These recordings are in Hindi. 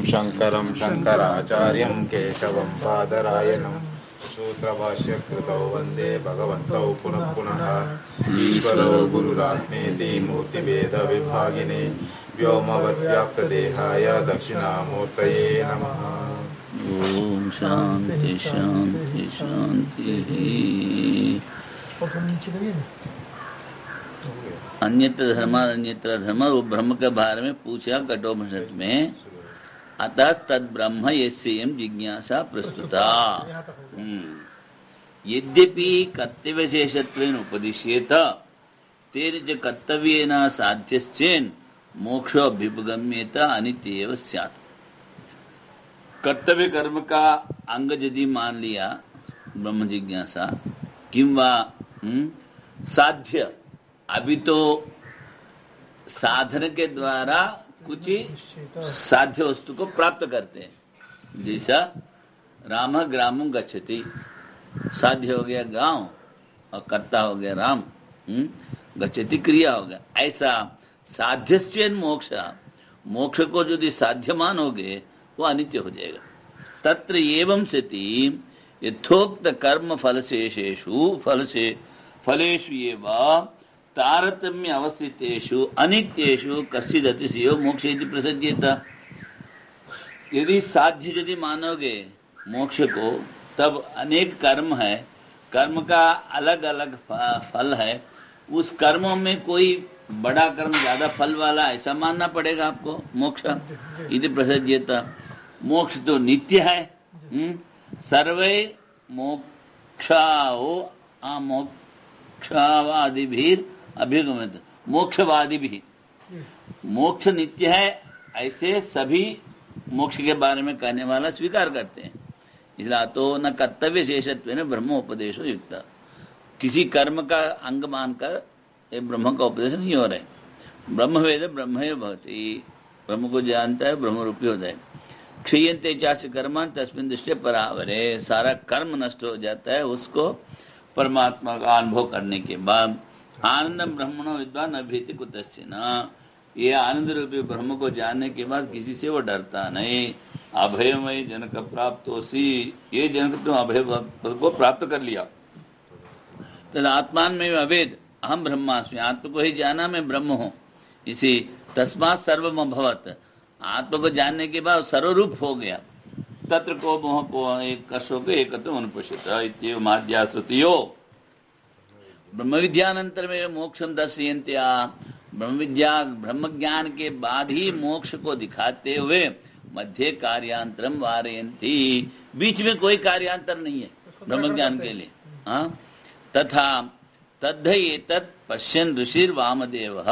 शङ्करं शङ्कराचार्यं केशवं बादरायणं सूत्रभाष्यकृतौ वन्दे भगवन्तौ पुनः पुनः। ईश्वरो गुरुरात्मेति मूर्तिभेदविभागिने व्योमवद्व्याप्तदेहाय दक्षिणामूर्तये नमः। ओम शांति शांति शांति। अन्यत्र धर्म वो ब्रह्म के बारे में पूछा कठोपनिषद में। अतः तद ब्रह्म यस्येयं जिज्ञासा प्रस्तुता। यद्यपि कर्तव्यशेषत्वेन उपदिश्येत तेन च कर्तव्येन साध्यश्चेन् मोक्षो अभ्युपगम्येत अनित्येव स्यात्। कर्तव्य कर्म का अंग यदि मान लिया ब्रह्म जिज्ञासा किंवा साध्य, अभी तो साधन के द्वारा कुछ साध्य वस्तु को प्राप्त करते हैं। जैसा राम ग्रामं गच्छति, साध्य हो गया गांव और कर्ता हो गया राम, गच्छति क्रिया हो गया। ऐसा साध्यश्चेन मोक्ष, मोक्ष को यदि साध्य मानोगे वो अनित्य हो जाएगा। तत्र एवं सति यथोक्त कर्म फलशेषेषु फलेषु एव तारतम्य अवस्थितेषु अनित्येषु कश्चिद् अतिशयो मोक्ष इति प्रसज्येत। यदि साध्य यदि मानोगे मोक्ष को, तब अनेक कर्म है, कर्म का अलग अलग फल है। उस कर्मों में कोई बड़ा कर्म ज्यादा फल वाला ऐसा मानना पड़ेगा आपको मोक्ष इति प्रसज्येत। मोक्ष तो नित्य है। सर्वे मोक्षाओ अमोक्षवादिभिर अभिगमित, मोक्षवादी भी मोक्ष नित्य है ऐसे सभी मोक्ष के बारे में कहने वाला स्वीकार करते हैं। इसलिए तो न कर्तव्य शेषत्वेन ब्रह्मोपदेशो युक्त, किसी कर्म का अंग मानकर ब्रह्म का उपदेश नहीं हो रहे। ब्रह्म वेद ब्रह्म भवति, ब्रह्म को जानता है ब्रह्म रूपी हो जाए। क्षीयन्ते चास्य कर्मान् तस्मिन् दृष्टे परावरे, सारा कर्म नष्ट हो जाता है उसको परमात्मा का अनुभव करने के बाद। आनंदम ब्रह्मणो विद्वान् अभीति कुतश्चन, ये आनंद रूपी ब्रह्म को जानने के बाद किसी से वो डरता नहीं। अभयमय जनक प्राप्त होसी, ये जनक तुम अभय को प्राप्त कर लिया। तद आत्मान में अवेद अहम ब्रह्मास्मि, आत्मा को ही जाना मैं ब्रह्म हूँ। इसी तस्मात् सर्वम अभवत्, आत्मा को जानने के बाद सर्वरूप हो गया। तत्र को मोह को एक कशो के एकत्व अनुपश्यत इत्येव माध्याश्रुतियो। ब्रह्म विद्यानंतर में मोक्षम दर्शयन्त्या, ब्रह्म विद्या ब्रह्म ज्ञान के बाद ही मोक्ष को दिखाते हुए मध्य कार्यांतरम वारयन्ति, बीच में कोई कार्यांतर नहीं है ब्रह्म ज्ञान के लिए। हाँ, तथा तद्धेतत् पश्यन् ऋषिर वामदेव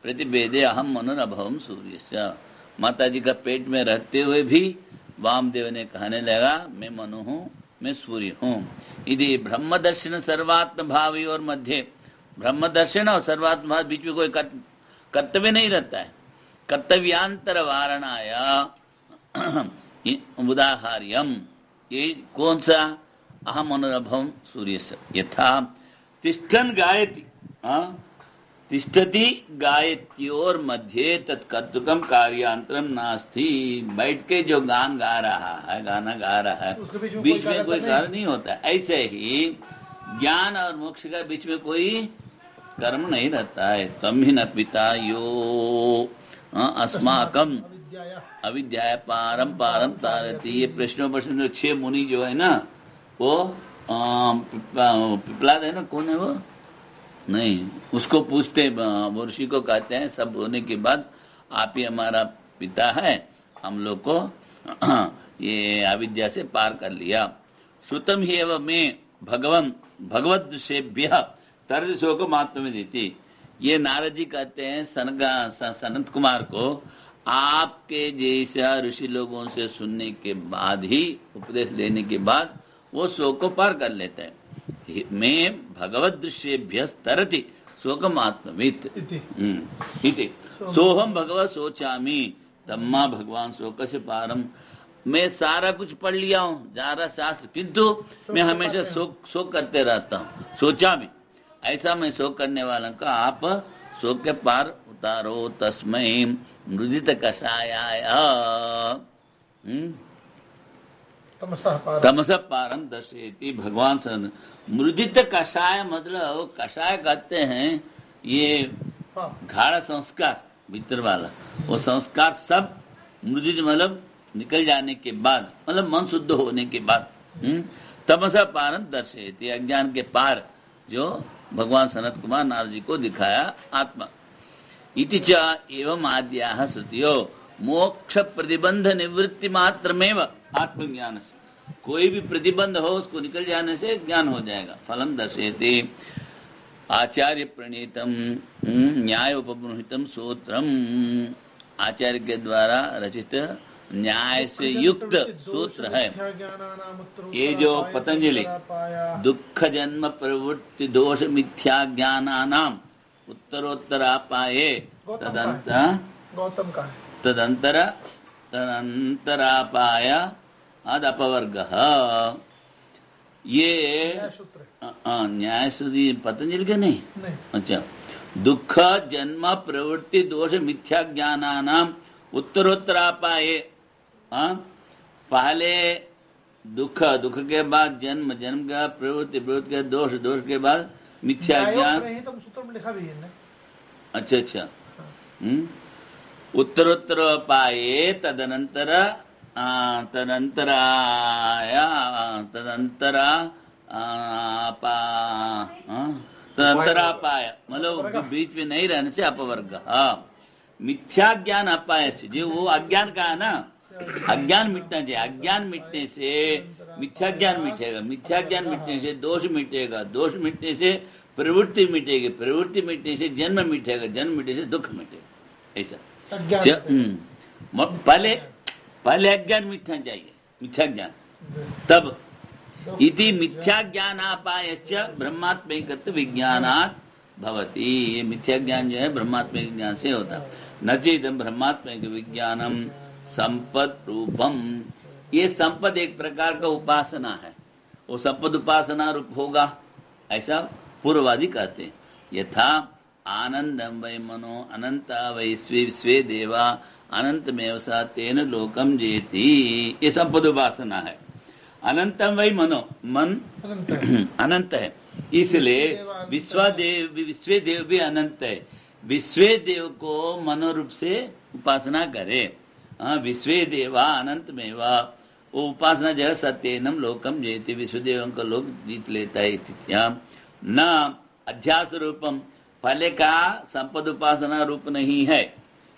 प्रतिवेदे अहम मनोरभवम सूर्यस्य। माता जी का पेट में रहते हुए भी वामदेव ने कहने लगा मैं मनु हूँ, मैं सूर्य हूँ। यदि ब्रह्म दर्शन सर्वात्म भावी और मध्य, ब्रह्म दर्शन और सर्वात्म भाव बीच में कोई कर्तव्य नहीं रहता है। कर्तव्यांतर वारणाया उदाहार्यम, ये कौन सा? अहम मनोरभवम सूर्यस्य यथा तिष्ठन् गायति, तिष्ठति गायत्योर मध्य तत्कर्तुकम कार्यांतरम नास्ति। बैठ के जो गान गा रहा है, गाना गा रहा है, बीच में कोई कार्य नहीं होता। ऐसे ही ज्ञान और मोक्ष का बीच में कोई कर्म नहीं रहता है। तम ही न पिता यो अस्माकम अविद्या पारम पारम तारती। ये प्रश्न जो 6 मुनि जो है ना, वो पिपलाद है ना, कौन है वो? नहीं, उसको पूछते, वो ऋषि को कहते हैं सब होने के बाद आप ही हमारा पिता है, हम लोग को ये अविद्या से पार कर लिया। श्रुतम ही एवं में भगवत दृश्यभ्य तरज शोकम आत्म देती। ये नारद जी कहते हैं सनत कुमार को, आपके जैसा ऋषि लोगों से सुनने के बाद ही, उपदेश लेने के बाद वो शोक को पार कर लेते हैं। मैं भगवत दृश्यभ्य तरति शोकम आत्मवित इति सोहम भगवत सोचामी तम्मा भगवान शोक से पारम। मैं सारा कुछ पढ़ लिया हूँ, सारा शास्त्र, किंतु मैं हमेशा शोक करते रहता हूँ। सोचा भी ऐसा मैं शोक करने वाला का आप शोक के पार उतारो। तस्मै मृदित कषायाय, तमसः पारम दर्शयति। भगवान सन मृदित कषाय, मतलब कषाय कहते हैं ये गाढ़ा संस्कार भीतर वाला, वो संस्कार सब मृदित मतलब निकल जाने के बाद, मतलब मन शुद्ध होने के बाद तमसः पारम दर्शयति, अज्ञान के पार जो भगवान सनत कुमार नारद जी को दिखाया आत्मा। इति च एवं आद्याः श्रुतियो मोक्ष प्रतिबंध निवृत्ति मात्रमेव आत्मज्ञान से, कोई भी प्रतिबंध हो उसको निकल जाने से ज्ञान हो जाएगा। फलम दर्शयति आचार्य प्रणीतम न्याय उपबृहितम सूत्रम, आचार्य के द्वारा रचित न्याय से युक्त सूत्र है ये जो पतंजलि दुख जन्म प्रवृत्ति दोष मिथ्या ज्ञानानाम उत्तरोत्तरापाये तदंतरापाय अद अपवर्गः, ये न्याय सूत्र पतंजलि के नहीं? अच्छा, दुख जन्म प्रवृत्ति दोष मिथ्या ज्ञानानाम उत्तरोत्तरापाये, पहले दुख, दुख के बाद जन्म, जन्म के बाद प्रवृत्ति, प्रवृत्ति के दोष, दोष के बाद मिथ्या ज्ञान। सूत्र में लिखा भी है। अच्छा अच्छा, उत्तरोत्तर पाए तदनंतर तदंतरापाय, मतलब बीच में नहीं रहने से अपवर्ग। मिथ्या ज्ञान अपाय से, जो वो अज्ञान का है ना, अज्ञान मिटना चाहिए, अज्ञान मिटने से मिथ्या ज्ञान मिटेगा, मिथ्या ज्ञान मिटने से दोष मिटेगा, दोष मिटने से प्रवृत्ति मिटेगी, प्रवृत्ति मिटने से जन्म मिटेगा, जन्म मिटने से दुख मिटेगा। ऐसा पहले अज्ञान मिटना चाहिए, मिथ्या ज्ञान, तब इति मिथ्या ज्ञानापायश्च ब्रह्मात्मैकत्व विज्ञानात् भवति। ये मिथ्या ज्ञान जो है ब्रह्मात्मिक ज्ञान से होता है। न चेदम ब्रह्मात्मिक विज्ञानम संपद रूपम, ये संपद एक प्रकार का उपासना है, वो संपद उपासना रूप होगा, ऐसा पूर्ववादी कहते हैं। यथा आनंदम वै मनो अनंता वै स्वे देवा अनंतमेव सा तेन लोकम जेति, ये संपद उपासना है। अनंतम वै मनो, मन अनंत है, इसलिए विश्वदेव भी अनंत है, विश्वदेव को मनोरूप से उपासना करे। विश्वे देवा अनंत मेवा, वो उपासना जो है सत्यनम लोकम जेति, विश्वदेव का लोक जीत लेता है। न अध्यास रूपम, पहले का संपद उपासना रूप नहीं है,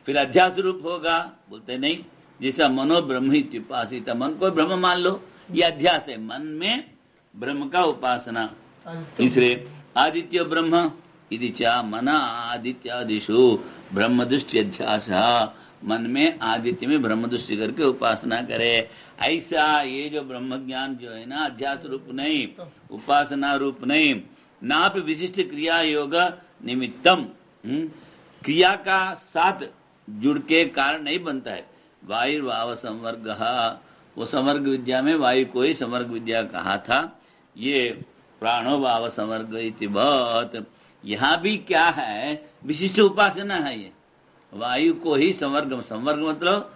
फिर अध्यास रूप होगा, बोलते नहीं। जैसा मनो ब्रह्म उपासित, मन को ब्रह्म मान लो, ये अध्यास है, मन में ब्रह्म का उपासना। इसलिए आदित्य ब्रह्म इति च मन आदित्यादिषु ब्रह्म दृष्टि अध्यास, मन में आदित्य में ब्रह्म दृष्टि करके उपासना करे। ऐसा ये जो ब्रह्म ज्ञान जो है ना, अध्यास रूप नहीं, उपासना रूप नहीं, ना भी विशिष्ट क्रिया योग निमित्तम, क्रिया का साथ जुड़ के कारण नहीं बनता है। वायु वाव संवर्ग, वो संवर्ग विद्या में वायु को ही संवर्ग विद्या कहा था। ये प्राणो भाव समर्ग इति बहुत, यहाँ भी क्या है, विशिष्ट उपासना है। ये वायु को ही संवर्ग, संवर्ग मतलब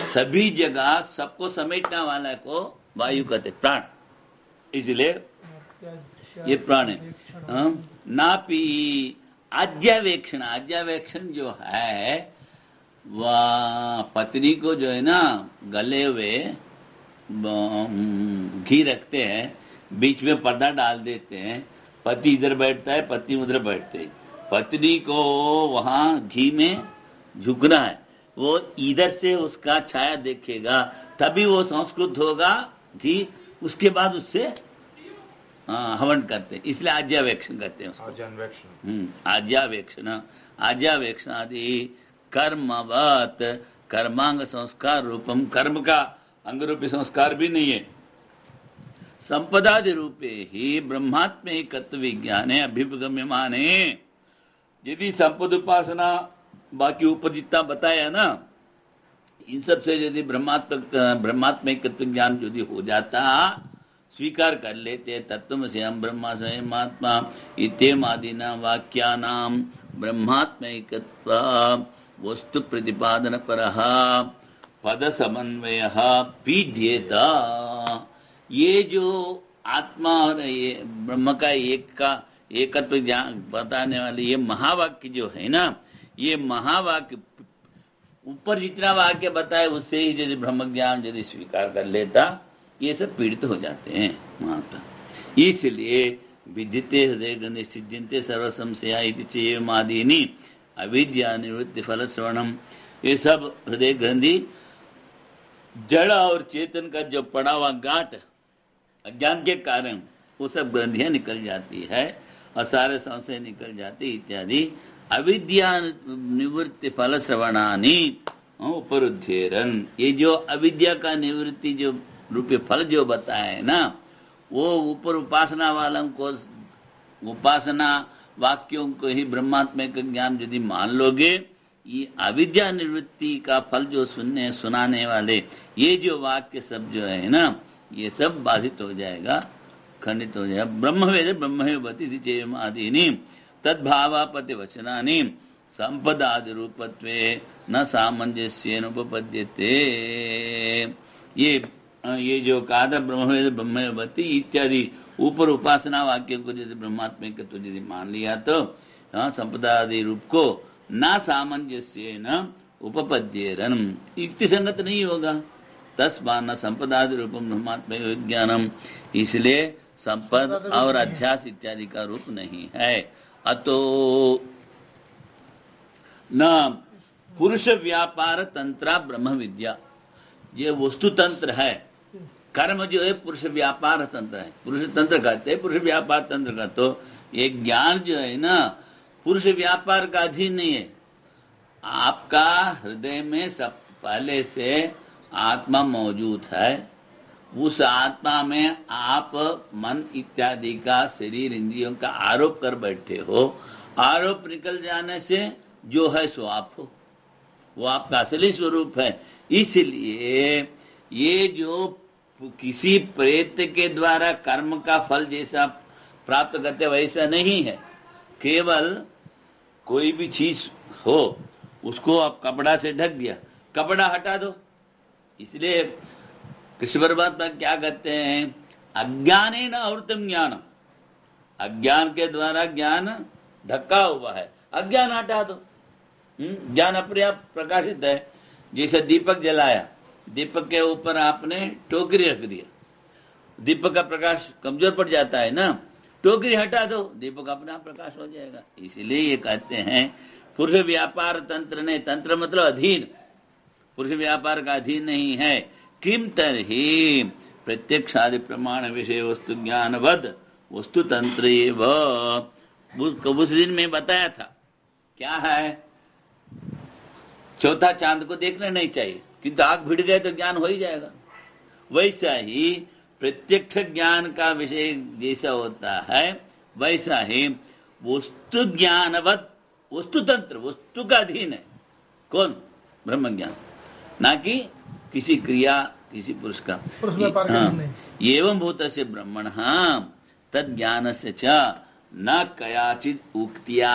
सभी जगह सबको समेटने वाला को वायु कहते, प्राण, इसलिए ये प्राण है। नापी आज्ञावेक्षण, आज्ञावेक्षण जो है वह पत्नी को जो है ना गले हुए घी रखते हैं, बीच में पर्दा डाल देते हैं, पति इधर बैठता है, पत्नी उधर बैठते हैं। पत्नी को वहां घी में झुकना है, वो इधर से उसका छाया देखेगा तभी वो संस्कृत होगा घी, उसके बाद उससे हवन करते हैं, इसलिए आज्ञावेक्षण कहते हैं उसको। आज्ञावेक्षण, आज्ञावेक्षण आदि कर्मवत, कर्मांग संस्कार रूपम, कर्म का अंग रूपी संस्कार भी नहीं है। संपदादि रूपे ही ब्रह्मात्मिकत्व विज्ञान है अभिगम्यमाने। यदि संपद उपासना बाकी ऊपर जितना बताया ना, इन सब से यदि ब्रह्मात्मिकत्व ज्ञान यदि हो जाता, स्वीकार कर लेते तत्वमसि अहं ब्रह्मास्म्यहमात्मा इत्येवम् आदिना वाक्यानां ब्रह्मात्मिकत्व वस्तु प्रतिपादन परः, पद समन्वय पीड्येत। ये जो आत्मा और ये ब्रह्म का एकत्व बताने वाले ये महावाक्य जो है ना, ये महावाक्य ऊपर जितना वाक्य बताए उससे ही यदि ब्रह्म ज्ञान यदि स्वीकार कर लेता, ये सब पीड़ित हो जाते हैं माता। इसलिए विद्यते हृदय ग्रंथि सिद्ध्यन्ते सर्व संशया इति चेयमादीनि अविद्या निवृत्ति फल श्रवणम। ये सब हृदय ग्रंथि जड़ और चेतन का जो पड़ा हुआ गांठ अज्ञान के कारण वो सब ग्रंथियां निकल जाती है और सारे संशय निकल जाते इत्यादि। अविद्या निवृत्ति फल श्रवणानि उपरुद्धेरन। ये जो अविद्या का निवृत्ति जो रूपी फल जो बताया है ना, वो ऊपर उपासना वालों को, उपासना वाक्यों को ही ब्रह्मात्म का ज्ञान यदि मान लोगे, ये अविद्या निवृत्ति का फल जो सुनाने वाले ये जो वाक्य सब जो है ना, ये सब बाधित हो जाएगा, खंडित हो जाएगा। ब्रह्मवेद ब्रह्मवती चेयमादीनि तद्भावापति वचनानि संपदादि रूपत्वे न सामंजस्येन उपपद्यते। ये जो कहा था ब्रह्मवेद ब्रह्मवती इत्यादि ऊपर उपासना वाक्य को यदि ब्रह्मात्म के तो यदि मान लिया तो संपदादि रूप को ना सामंजस्येन उपपद्येरन, युक्ति संगत नहीं होगा। तस्मात् संपदादि रूपम ब्रह्मात्म विज्ञानम, इसलिए संपद और अध्यास इत्यादि का रूप नहीं है। अतो न पुरुष व्यापार तंत्रा ब्रह्म विद्या, ये वस्तु तंत्र है। कर्म जो है पुरुष व्यापार तंत्र है, पुरुष तंत्र कहते हैं, पुरुष व्यापार तंत्र का। तो ये ज्ञान जो है ना पुरुष व्यापार का अधीन नहीं है। आपका हृदय में सब पहले से आत्मा मौजूद है, उस आत्मा में आप मन इत्यादि का शरीर इंद्रियों का आरोप कर बैठे हो। आरोप निकल जाने से जो है सो आप हो, वो आपका असली स्वरूप है। इसलिए ये जो किसी प्रेत के द्वारा कर्म का फल जैसा प्राप्त करते वैसा नहीं है। केवल कोई भी चीज हो उसको आप कपड़ा से ढक दिया, कपड़ा हटा दो। इसलिए कृष्ण परमात्मा क्या कहते हैं, अज्ञानेन आवृतम ज्ञानम, अज्ञान के द्वारा ज्ञान ढका हुआ है, अज्ञान हटा दो। ज्ञान अपने आप प्रकाशित है। जैसे दीपक जलाया, दीपक के ऊपर आपने टोकरी रख दिया, दीपक का प्रकाश कमजोर पड़ जाता है ना, टोकरी हटा दो, दीपक अपने आप प्रकाश हो जाएगा। इसलिए ये कहते हैं पुरुष व्यापार तंत्र ने, तंत्र मतलब अधीन, पुरुष व्यापार का अधीन नहीं है। किम तरहि प्रत्यक्षादि प्रमाण विषय वस्तु ज्ञानवद वस्तु तंत्र उस दिन में बताया था क्या है, चौथा चांद को देखना नहीं चाहिए, किंतु आग भिड़ गए तो ज्ञान हो ही जाएगा। वैसा ही प्रत्यक्ष ज्ञान का विषय जैसा होता है, वैसा ही वस्तु ज्ञानवत वस्तु तंत्र, वस्तु का अधीन है। कौन? ब्रह्म ज्ञान, ना कि किसी क्रिया किसी पुरुष का। एवं भूत से ब्रह्मण तद ज्ञान से च न कयाचित उक्तिया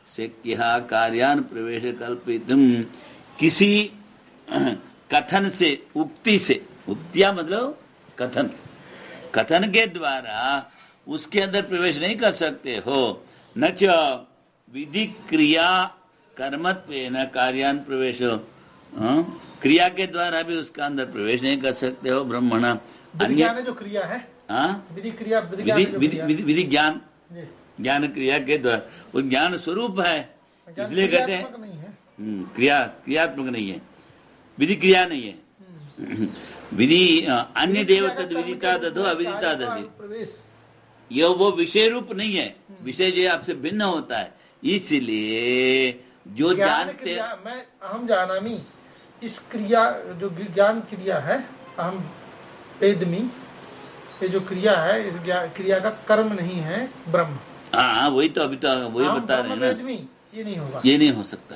शक्य कार्यान प्रवेश कल्पितुम, किसी कथन से, उक्ति से, उक्तिया मतलब कथन, कथन के द्वारा उसके अंदर प्रवेश नहीं कर सकते हो। न च विधि क्रिया कर्मत्वेन कार्यान प्रवेश, क्रिया के द्वारा भी उसका अंदर प्रवेश नहीं कर सकते हो। ब्रह्मणा अन्य जो क्रिया है, विधि क्रिया, विधि ज्ञान, ज्ञान क्रिया के द्वारा, वो ज्ञान स्वरूप है, इसलिए कहते हैं क्रिया क्रियात्मक नहीं है, विधि क्रिया नहीं है। विधि अन्य देव तद विदिता तदो अविदिता तदि, ये वो विषय रूप नहीं है, विषय जो आपसे भिन्न होता है। इसलिए जो जानते, मैं अहम जानामि, इस क्रिया जो ज्ञान क्रिया है, अहम वेदमी, ये जो क्रिया है, इस क्रिया का कर्म नहीं है ब्रह्म। हाँ वही तो, अभी तो वही बता रहे हैं ना, ये नहीं होगा, ये नहीं हो सकता।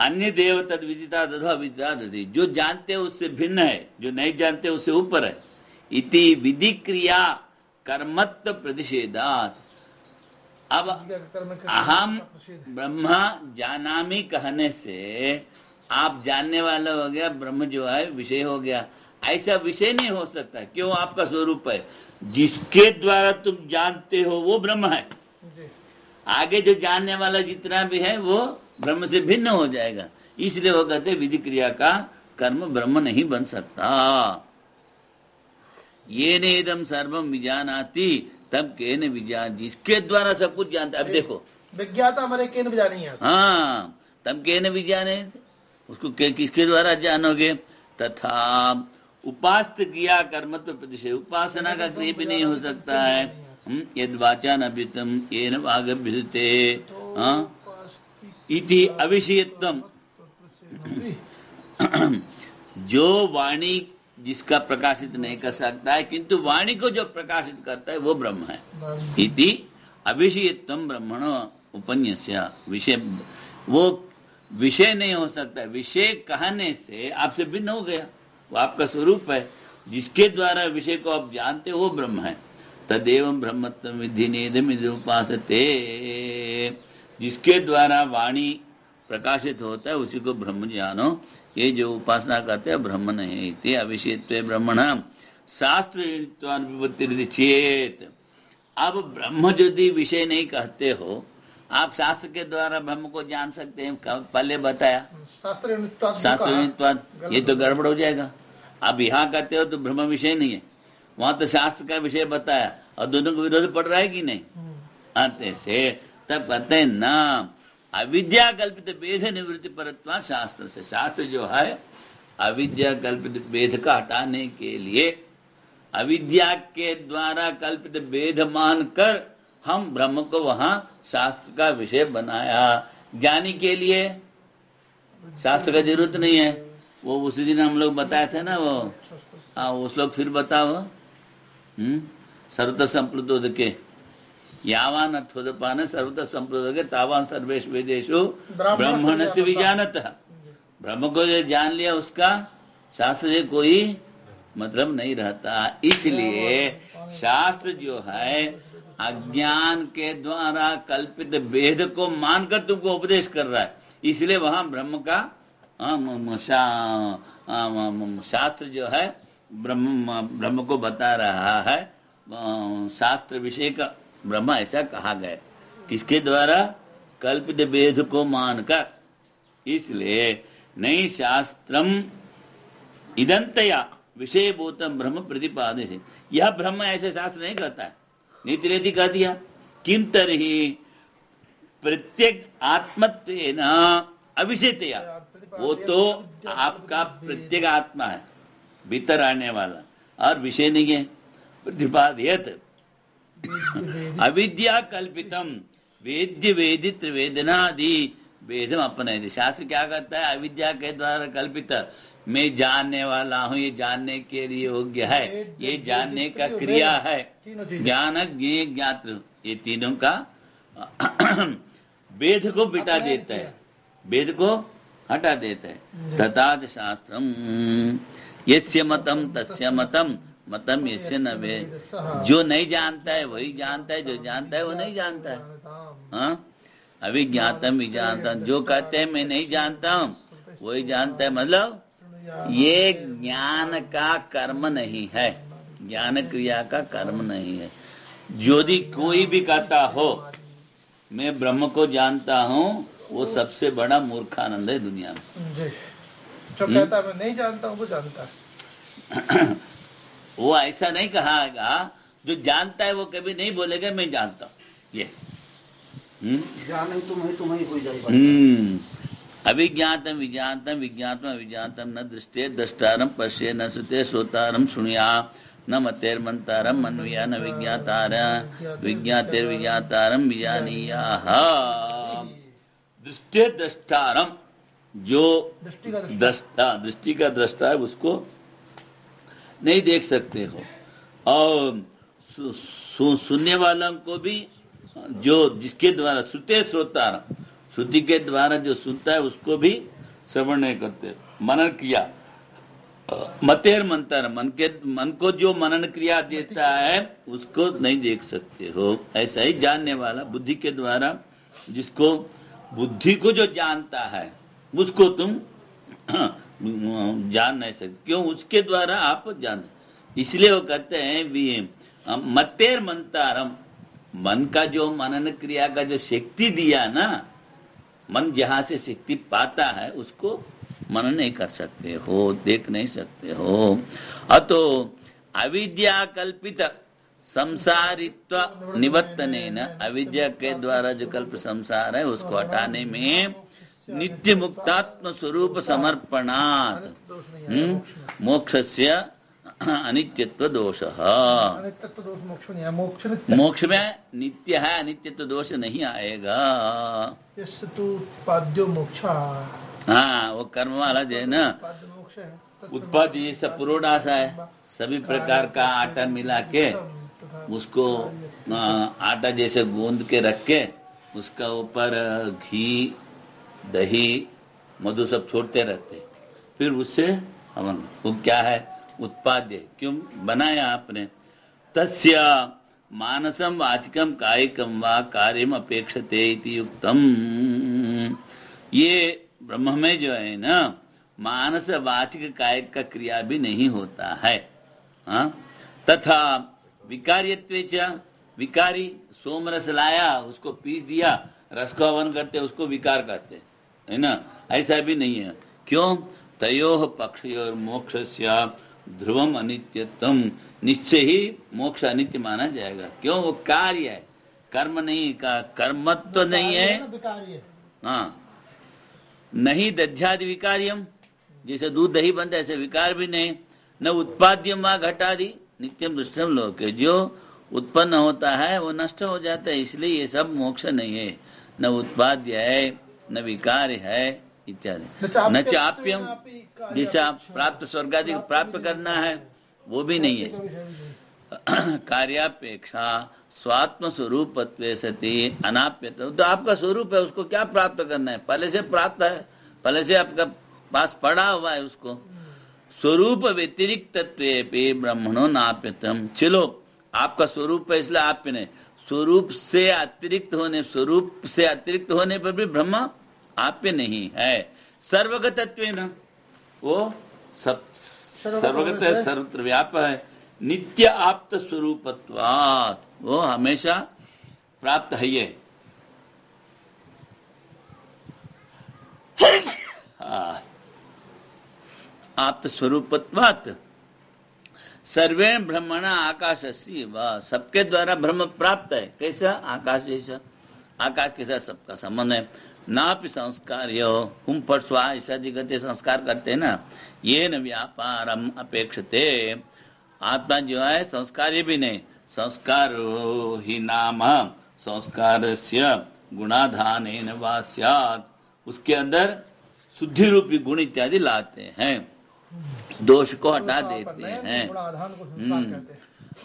अन्य देव तद विदिता तथा विदिता तथि, जो जानते हैं उससे भिन्न है, जो नहीं जानते उससे ऊपर है। इति विधि क्रिया कर्मत्व प्रतिषेधात। अब अहम ब्रह्मा जानामि कहने से आप जानने वाला हो गया, ब्रह्म जो है विषय हो गया। ऐसा विषय नहीं हो सकता, क्यों? आपका स्वरूप है, जिसके द्वारा तुम जानते हो वो ब्रह्म है। आगे जो जानने वाला जितना भी है वो ब्रह्म से भिन्न हो जाएगा। इसलिए वो कहते विधि क्रिया का कर्म ब्रह्म नहीं बन सकता। ये नेदम सर्वम विजानाति तब केन विजान, जिसके द्वारा सब कुछ जानता। अब देखो विज्ञाता हमारे केन विजानी है। हाँ, तब केन विजाने, उसको किसके द्वारा जानोगे? तथा उपास्त क्रिया कर्मत्व प्रतिषेध, उपासना का क्रिया भी नहीं हो सकता है। यद वाचान अभितम येन वागभ्युते इति अविषयत्वम, जो वाणी जिसका प्रकाशित नहीं कर सकता है, किंतु वाणी को जो प्रकाशित करता है वो ब्रह्म है। इति अविषयत्वम ब्रह्मण उपन्यास्य, विषय वो विषय नहीं हो सकता। विषय कहने से आपसे भिन्न हो गया, वो आपका स्वरूप है, जिसके द्वारा विषय को आप जानते हो वो ब्रह्म है। तदेव ब्रह्मत्व विधि नेदम उपासते, जिसके द्वारा वाणी प्रकाशित होता है उसी को ब्रह्म जानो। ये जो उपासना करते हैं ब्रह्म नहीं। इति अविषयत्वे ब्रह्मण शास्त्र चेत। अब ब्रह्म यदि विषय नहीं कहते हो, आप शास्त्र के द्वारा ब्रह्म को जान सकते हैं। पहले बताया शास्त्र, ये तो गड़बड़ हो जाएगा। अब यहाँ कहते हो तो ब्रह्म विषय नहीं है, वहां तो शास्त्र का विषय बताया, और दोनों को विरोध पड़ रहा है कि नहीं? आते से तब कहते हैं ना, अविद्या कल्पित भेद निवृत्ति परत्वा शास्त्र से। शास्त्र जो है अविद्या कल्पित भेद का हटाने के लिए, अविद्या के द्वारा कल्पित भेद मानकर हम ब्रह्म को वहां शास्त्र का विषय बनाया। ज्ञानी के लिए शास्त्र का जरूरत नहीं है। वो उसी दिन हम लोग बताए थे ना, वो उस लोग फिर बताओ। सर्वत संप्लुतोदके यावान अर्थोदपान सर्वत संप्लुतोदके तावान सर्वेश वेदेशु ब्रह्मण से विजानतः। ब्रह्म को जो जान लिया उसका शास्त्र से कोई मतलब नहीं रहता। इसलिए शास्त्र जो है अज्ञान के द्वारा कल्पित भेद को मानकर तुमको उपदेश कर रहा है। इसलिए वहां ब्रह्म का शास्त्र जो है ब्रह्म को बता रहा है। शास्त्र विषय का ब्रह्म ऐसा कहा गया, किसके द्वारा? कल्पित भेद को मानकर। इसलिए नहीं शास्त्रम इदंतया विषय भूतम ब्रह्म प्रतिपादे, यह ब्रह्म ऐसे शास्त्र नहीं कहता है। नीति रीति कह दिया। किम तरही प्रत्येक आत्मत्वेन अविषयतया, वो तो आपका प्रत्येक आत्मा है, भीतर आने वाला, और विषय नहीं है। प्रतिपादयत अविद्या कल्पितम वेद्य वेदित वेदनादि वेदम अपने। शास्त्र क्या करता है? अविद्या के द्वारा कल्पित, मैं जानने वाला हूँ, ये जानने के लिए योग्य है, ये जानने का क्रिया है, ज्ञान ज्ञेय ज्ञातृ, ये तीनों का वेद को बिटा देता है, वेद को हटा देता है। तथा शास्त्रम यस्य मतम तस्य मतम मतम यस्य न वेद। जो नहीं जानता है वही जानता है, जो जानता है वो नहीं जानता है। हाँ, अविज्ञातम विजानतम, जो कहते हैं मैं नहीं जानता हूँ वही जानता है। मतलब ये ज्ञान का कर्म नहीं है, ज्ञान क्रिया का कर्म नहीं है। यदि कोई भी कहता हो मैं ब्रह्म को जानता हूँ, वो सबसे बड़ा मूर्खानंद है दुनिया में। जो कहता है मैं नहीं जानता हूँ वो जानता है। वो ऐसा नहीं कहागा, जो जानता है वो कभी नहीं बोलेगा मैं जानता हूँ। ये तुम्हें हो जाएगा। अभिज्ञातम विज्ञातम विज्ञातम अभिज्ञातम न दृष्टे द्रष्टारम पश्ये न श्रुते श्रोतारम सुनिया न मतेर मंतारम मनविया न विज्ञातार विज्ञातेर विज्ञातारम विजानीया। दृष्टे द्रष्टारम, जो दृष्टि का दृष्टा है उसको नहीं देख सकते हो, और सुनने वालों को भी, जो जिसके द्वारा श्रुते श्रोतारम, श्रुति के द्वारा जो सुनता है उसको भी श्रवण नहीं करते। मनन क्रिया मतेर मंतर, मन को जो मनन क्रिया देता है उसको नहीं देख सकते हो। ऐसा ही जानने वाला बुद्धि के द्वारा, जिसको बुद्धि को जो जानता है उसको तुम जान नहीं सकते। क्यों? उसके द्वारा आप जान, इसलिए वो कहते हैं मतेर मंतारम, मन का जो मनन क्रिया का जो शक्ति दिया ना, मन जहां से शक्ति पाता है उसको मनन नहीं कर सकते हो, देख नहीं सकते हो। अतो अविद्या कल्पित संसारित्व निवर्तने न, अविद्या के द्वारा जो कल्प संसार है उसको हटाने में नित्य मुक्तात्म स्वरूप समर्पणात् मोक्षस्य अनित्यत्व दोष। अनित्यत्व दोष मोक्ष नहीं है, मोक्ष में नित्य है, अनित्यत्व दोष नहीं आएगा। उत्पाद्यो मोक्ष, हाँ, वो कर्म वाला जो है ना, उत्पाद्य जैसा पुरोडास है, सभी प्रकार का आटा मिला के उसको आटा जैसे गूंद के रख के उसका ऊपर घी दही मधु सब छोड़ते रहते, फिर उससे हवन, वो क्या है? उत्पाद्य। क्यों बनाया आपने? तस्य मानसम वाचिकम कायिकम वा कार्यम अपेक्षते इति युक्तम। ये ब्रह्म में जो है ना, मानस वाचिक कायिक का क्रिया भी नहीं होता है। हाँ, तथा विकार्यत्वेच, विकारी सोमरस लाया उसको पीस दिया, रस को हवन करते उसको विकार करते है ना, ऐसा भी नहीं है। क्यों? तयोः पक्षयोर मोक्षस्य ध्रुवम अनित्यत्वम, निश्चय ही मोक्ष अनित्य माना जाएगा। क्यों? वो कार्य है, कर्म नहीं का, कर्मत्व तो नहीं है। हाँ, नहीं दध्यादि विकार्यम, जैसे दूध दही बनता है ऐसे विकार भी नहीं। न उत्पाद्यम वा घटादि नित्यम दुष्टम लोके, जो उत्पन्न होता है वो नष्ट हो जाता है, इसलिए ये सब मोक्ष नहीं है। न उत्पाद्य है, न विकार है इत्यादि। न चाप्यम, जैसे आप प्राप्त स्वर्ग आदि प्राप्त करना है वो भी नहीं है। कार्यापेक्षा स्वात्म स्वरूपत्वे सति अनाप्यत, तो आपका स्वरूप है, उसको क्या प्राप्त करना है? पहले से प्राप्त है, पहले से आपका पास पड़ा हुआ है उसको। स्वरूप व्यतिरिक्त ब्रह्मणो नाप्यतम, चलो आपका स्वरूप है इसलिए आप्य नहीं, स्वरूप से अतिरिक्त होने पर भी ब्रह्म आप्य नहीं है। सर्वगतत्वेन, वो सब सर्वगत है, सर्वत्र व्याप है। नित्य आप्त स्वरूपत्वात्, वो हमेशा प्राप्त है ये। आप्त स्वरूपत्वात् सर्वे ब्रह्मणा आकाशस्य वा, सबके द्वारा ब्रह्म प्राप्त है। कैसा? आकाश जैसा, आकाश के साथ सबका संबंध है। नापि संस्कार हुम पर स्वा ऐसा जगते संस्कार करते हैं ना, ये न व्यापारम अपेक्षते, आत्मा जो है संस्कारी भी नहीं, संस्कार ही नाम संस्कारस्य गुणाधानेन वा स्यात्, उसके अंदर शुद्धि रूपी गुण इत्यादि लाते हैं, दोष को हटा देते हैं।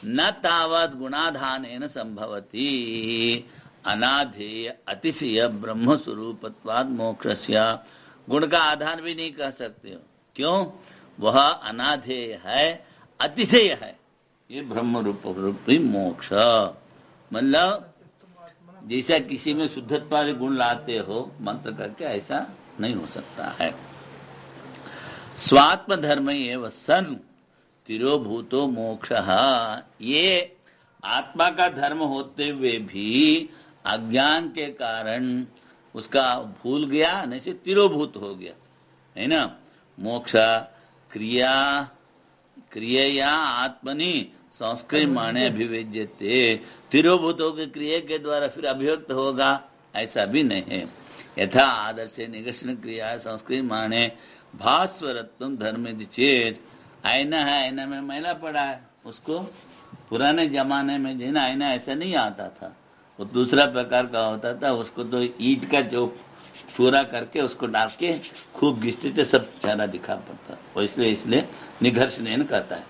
न तावत गुणाधानेन संभवति अनाधेय अतिशय ब्रह्म स्वरूपत्वाद मोक्षस्य, गुण का आधान भी नहीं कह सकते हो। क्यों? वह अनाधेय है, अतिशय है, ये ब्रह्म रूपी मोक्ष। मतलब जैसा किसी में शुद्धत्व वाले गुण लाते हो मंत्र करके, ऐसा नहीं हो सकता है। स्वात्म धर्म एवं सन तिरोभूतो मोक्ष, ये आत्मा का धर्म होते हुए भी अज्ञान के कारण उसका भूल गया, नहीं से तिरोभूत हो गया है ना। मोक्ष क्रिया आत्मनि संस्क्रियमाणे अभिव्यज्यते, तिरोभूत होकर क्रिया के द्वारा फिर अभिव्यक्त होगा, ऐसा भी नहीं है। यथा आदर्श निगर्शन क्रिया संस्क्रियमाणे भास्वरत्वम धर्म चेत, आईना है, आईना में मैला पड़ा है, उसको पुराने जमाने में जो ना आईना ऐसा नहीं आता था, वो दूसरा प्रकार का होता था, उसको तो ईंट का जो चूरा करके उसको डाल के खूब घिसते थे, सब चेहरा दिखा पड़ता, वो इसलिए निघर्षण कहता है।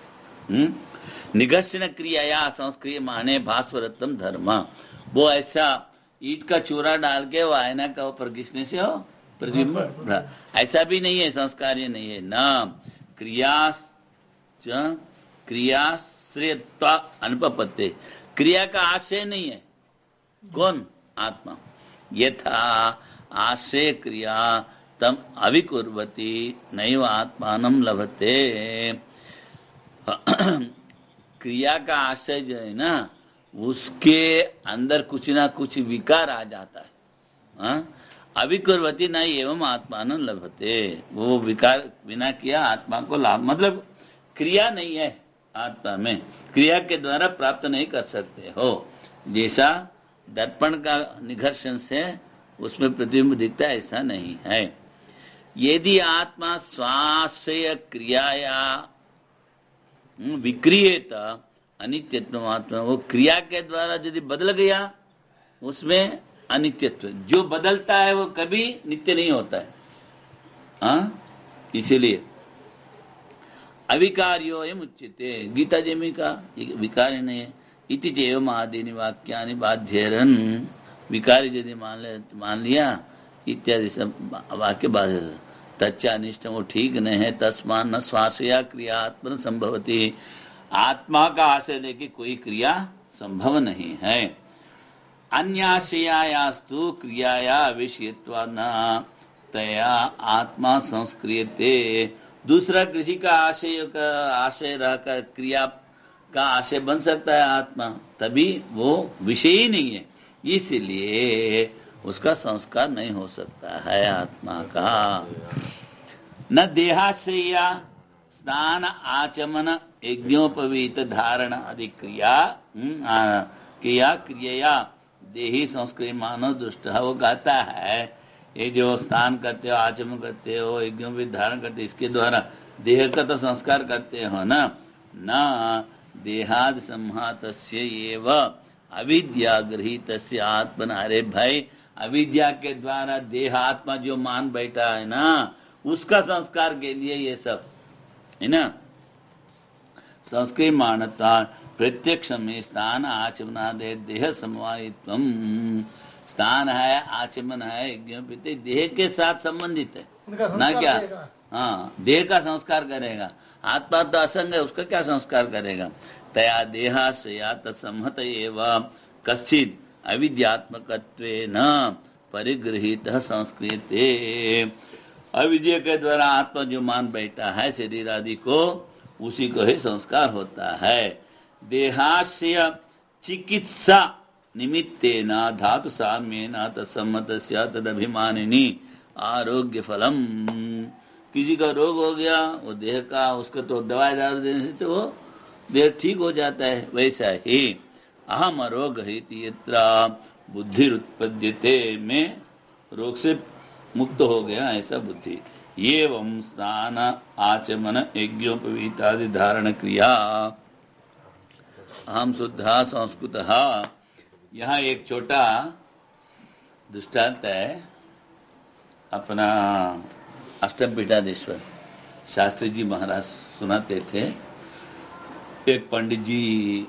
निघर्षण क्रिया या संस्क्रिय माने भास्वरत्वम धर्म, वो ऐसा ईंट का चूरा डाल के वो आईना का ऊपर घिसने से हो प्रतिबिंब, ऐसा भी नहीं है, संस्कार्य नहीं है। न क्रियाश्रयत्व अनुपपत्ति, क्रिया का आश्रय नहीं है। कौन? आत्मा। यथा आश्रय क्रिया तम अविकुर्वती नैव आत्मानं लभते। क्रिया का आशय जो है ना, उसके अंदर कुछ ना कुछ विकार आ जाता है। हाँ? अविकुर्वती न एवं आत्मान लभते, वो विकार बिना किया आत्मा को लाभ, मतलब क्रिया नहीं है आत्मा में, क्रिया के द्वारा प्राप्त नहीं कर सकते हो। जैसा दर्पण का निघर्षण से उसमें प्रतिबिंब दिखता है, ऐसा नहीं है। यदि आत्मा स्वाश्रय क्रियाया विक्रियेत अनित्यत्व आत्मा, वो क्रिया के द्वारा यदि बदल गया उसमें अनित्यत्व, जो बदलता है वो कभी नित्य नहीं होता है। हाँ, इसीलिए अविकार्यो एवं उच्यते, गीता जी में का विकार नहीं है। इति चैव आदि वाक्यानि बाध्यरन, विकार यदि मान लिया इत्यादि सब वाक्य बाध्य, तच्च अनिष्ट, वो ठीक नहीं है। तस्मान् न स्वाश्रया क्रिया आत्मन संभवती, आत्मा का आश्रय लेके कोई क्रिया संभव नहीं है। अन्याश्रयास्तु क्रियाया विषयत्वा न तया आत्मा संस्क्रियते, दूसरा किसी का आशय रहकर क्रिया का आशय बन सकता है आत्मा, तभी वो विषय ही नहीं है, इसलिए उसका संस्कार नहीं हो सकता है आत्मा का। न देहाश्रया स्नान आचमन यज्ञोपवीत धारण आदि क्रिया देही संस्कृति मानव दुष्ट, वो कहता है ये जो स्नान करते हो, आचमन करते हो, यज्ञोपवीत धारण करते हो, इसके द्वारा देह का तो संस्कार करते हो ना। न देहाद संहातस्य एव अविद्या गृहीतस्य आत्मना, अरे भाई अविद्या के द्वारा देह आत्मा जो मान बैठा है ना, उसका संस्कार के लिए ये सब है ना। संस्कृत मानता प्रत्यक्ष में स्नान आचमनादे देह समवायित्वम, स्नान है आचमन है यज्ञोपवीत देह के साथ संबंधित है ना, क्या हाँ देह का संस्कार करेगा। आत्मा तो असंग है, उसका क्या संस्कार करेगा। तया देहाश्रया तत्संहत एवं कश्चित अविद्यात्मकत्वेन परिगृहीत संस्कृते, अविद्या के द्वारा आत्मा जो मान बैठा है शरीर आदि को, उसी को ही संस्कार होता है। देहाश्रय चिकित्सा निमित्तेन धातु साम्येन तत्सम्मतस्य तदभिमानिनी आरोग्य फलम, किसी का रोग हो गया वो देह का, उसको तो दवाई दारू देने से तो वो देह ठीक हो जाता है। वैसा ही अहम रोग यत्र बुद्धि उत्पद्यते, में रोग से मुक्त हो गया ऐसा बुद्धि। एवं स्नान आचमन यज्ञोपवीत आदि धारण क्रिया अहम शुद्धा संस्कृत। यहाँ एक छोटा दृष्टांत है, अपना अष्टपीठाधीश्वर शास्त्री जी महाराज सुनाते थे। एक पंडित जी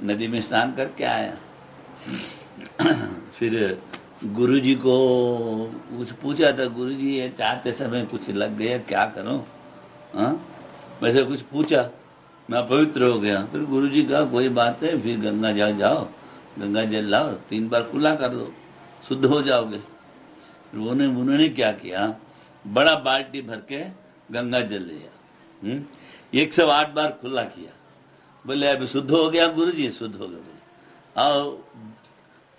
नदी में स्नान करके आया, फिर गुरुजी को कुछ पूछा था, गुरुजी ये चाहते समय कुछ लग गया, क्या करूं। हाँ, वैसे कुछ पूछा, मैं पवित्र हो गया। फिर गुरुजी कहा कोई बात है, फिर गंगा जल जाओ, गंगा जल लाओ, 3 बार कुल्ला कर दो, शुद्ध हो जाओगे। फिर उन्होंने क्या किया, बड़ा बाल्टी भर के गंगा जल लिया, 108 बार खुला किया। बोले अभी शुद्ध हो गया गुरुजी, शुद्ध हो गया। और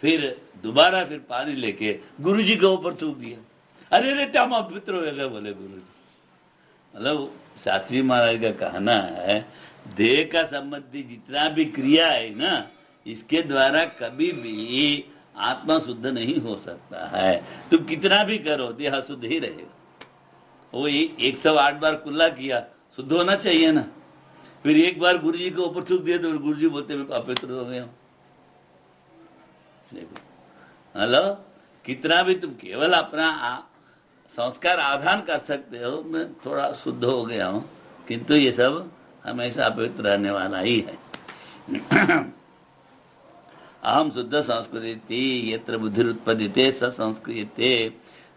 फिर दोबारा फिर पानी लेके गुरुजी के ऊपर थूक दिया। अरे रे क्या पवित्र हो गया, बोले गुरुजी। मतलब शास्त्री महाराज का कहना है, देह का संबंधी जितना भी क्रिया है ना, इसके द्वारा कभी भी आत्मा शुद्ध नहीं हो सकता है। तुम कितना भी करो देह शुद्ध ही रहेगा। वो 108 बार कुल्ला किया, शुद्ध होना चाहिए ना। फिर एक बार गुरुजी के ऊपर थूक दिया तो गुरुजी बोलते मैं अपवित्र हो गया। हेलो, कितना भी तुम केवल अपना संस्कार आधान कर सकते हो, मैं थोड़ा शुद्ध हो गया हूं, किंतु ये सब हमेशा अपवित्र रहने वाला ही है। अहम शुद्ध संस्कृति यत्र बुद्धि उत्पद्यते स संस्कृते,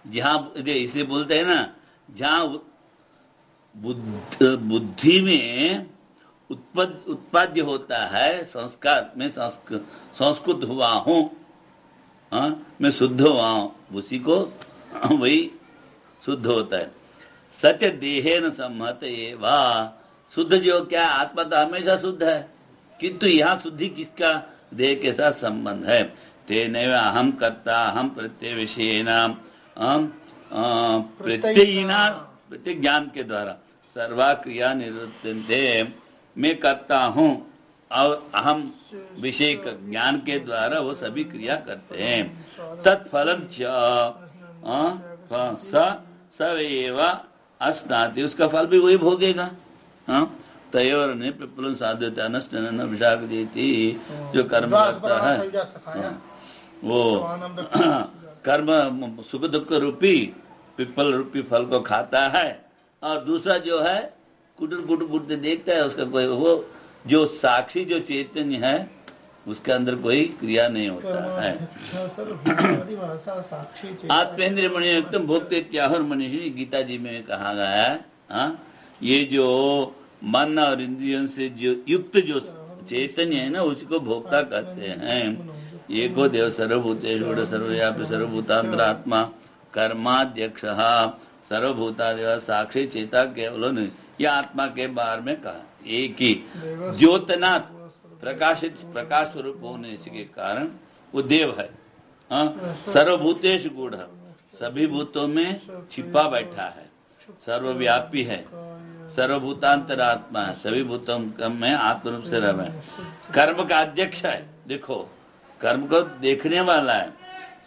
जहां इसे बोलते हैं ना, जहां बुद्धि में उत्पाद्य होता है, संस्कार में संस्कृत हुआ हूं, मैं शुद्ध हुआ हूं, उसी को वही शुद्ध होता है। सच देहेन सम्मत एवा, शुद्ध जो क्या, आत्मा तो हमेशा शुद्ध है, किंतु यहाँ शुद्धि किसका, देह के साथ संबंध है। तेनैव अहम कर्ता हम प्रत्यय विषयेना प्रत्ययिना, प्रत्येक ज्ञान के द्वारा सर्वा क्रिया निवृत्ते, मैं करता हूँ और अहम विषय ज्ञान के द्वारा वो सभी क्रिया करते हैं। तत्फलम सवेव अस्नाति, उसका फल भी वही भोगेगा। तयोर ने पिपल साध्यता नष्ट न विशाख देती, जो कर्म करता है वो कर्म सुख दुख रूपी पिपल रूपी फल को खाता है, और दूसरा जो है कुटर कुटर कुटते देखता है, उसका कोई वो जो साक्षी जो चैतन्य है उसके अंदर कोई क्रिया नहीं होता है। आत्मेन्द्रिय मणि भोक्ते त्याहुर मनीषी, गीता जी में कहा गया है। ये जो मन और इंद्रियों से जो युक्त जो चैतन्य है ना, उसको भोक्ता करते हैं। एको देव सर्वभूतेषु सर्वव्यापी सर्वभूतांतरात्मा कर्माध्यक्ष सर्वभूतादेव साक्षी चेता केवल, यह आत्मा के बारे में कहा। एक ही ज्योतनाथ प्रकाशित प्रकाश स्वरूप होने के कारण वो देव है। सर्वभूतेषु गूढ़, सभी भूतों में छिपा बैठा है, सर्वव्यापी है, सर्वभूतांतरात्मा है, सभी भूतों में आत्म रूप से रहे, कर्म का अध्यक्ष है। देखो कर्म को देखने वाला है,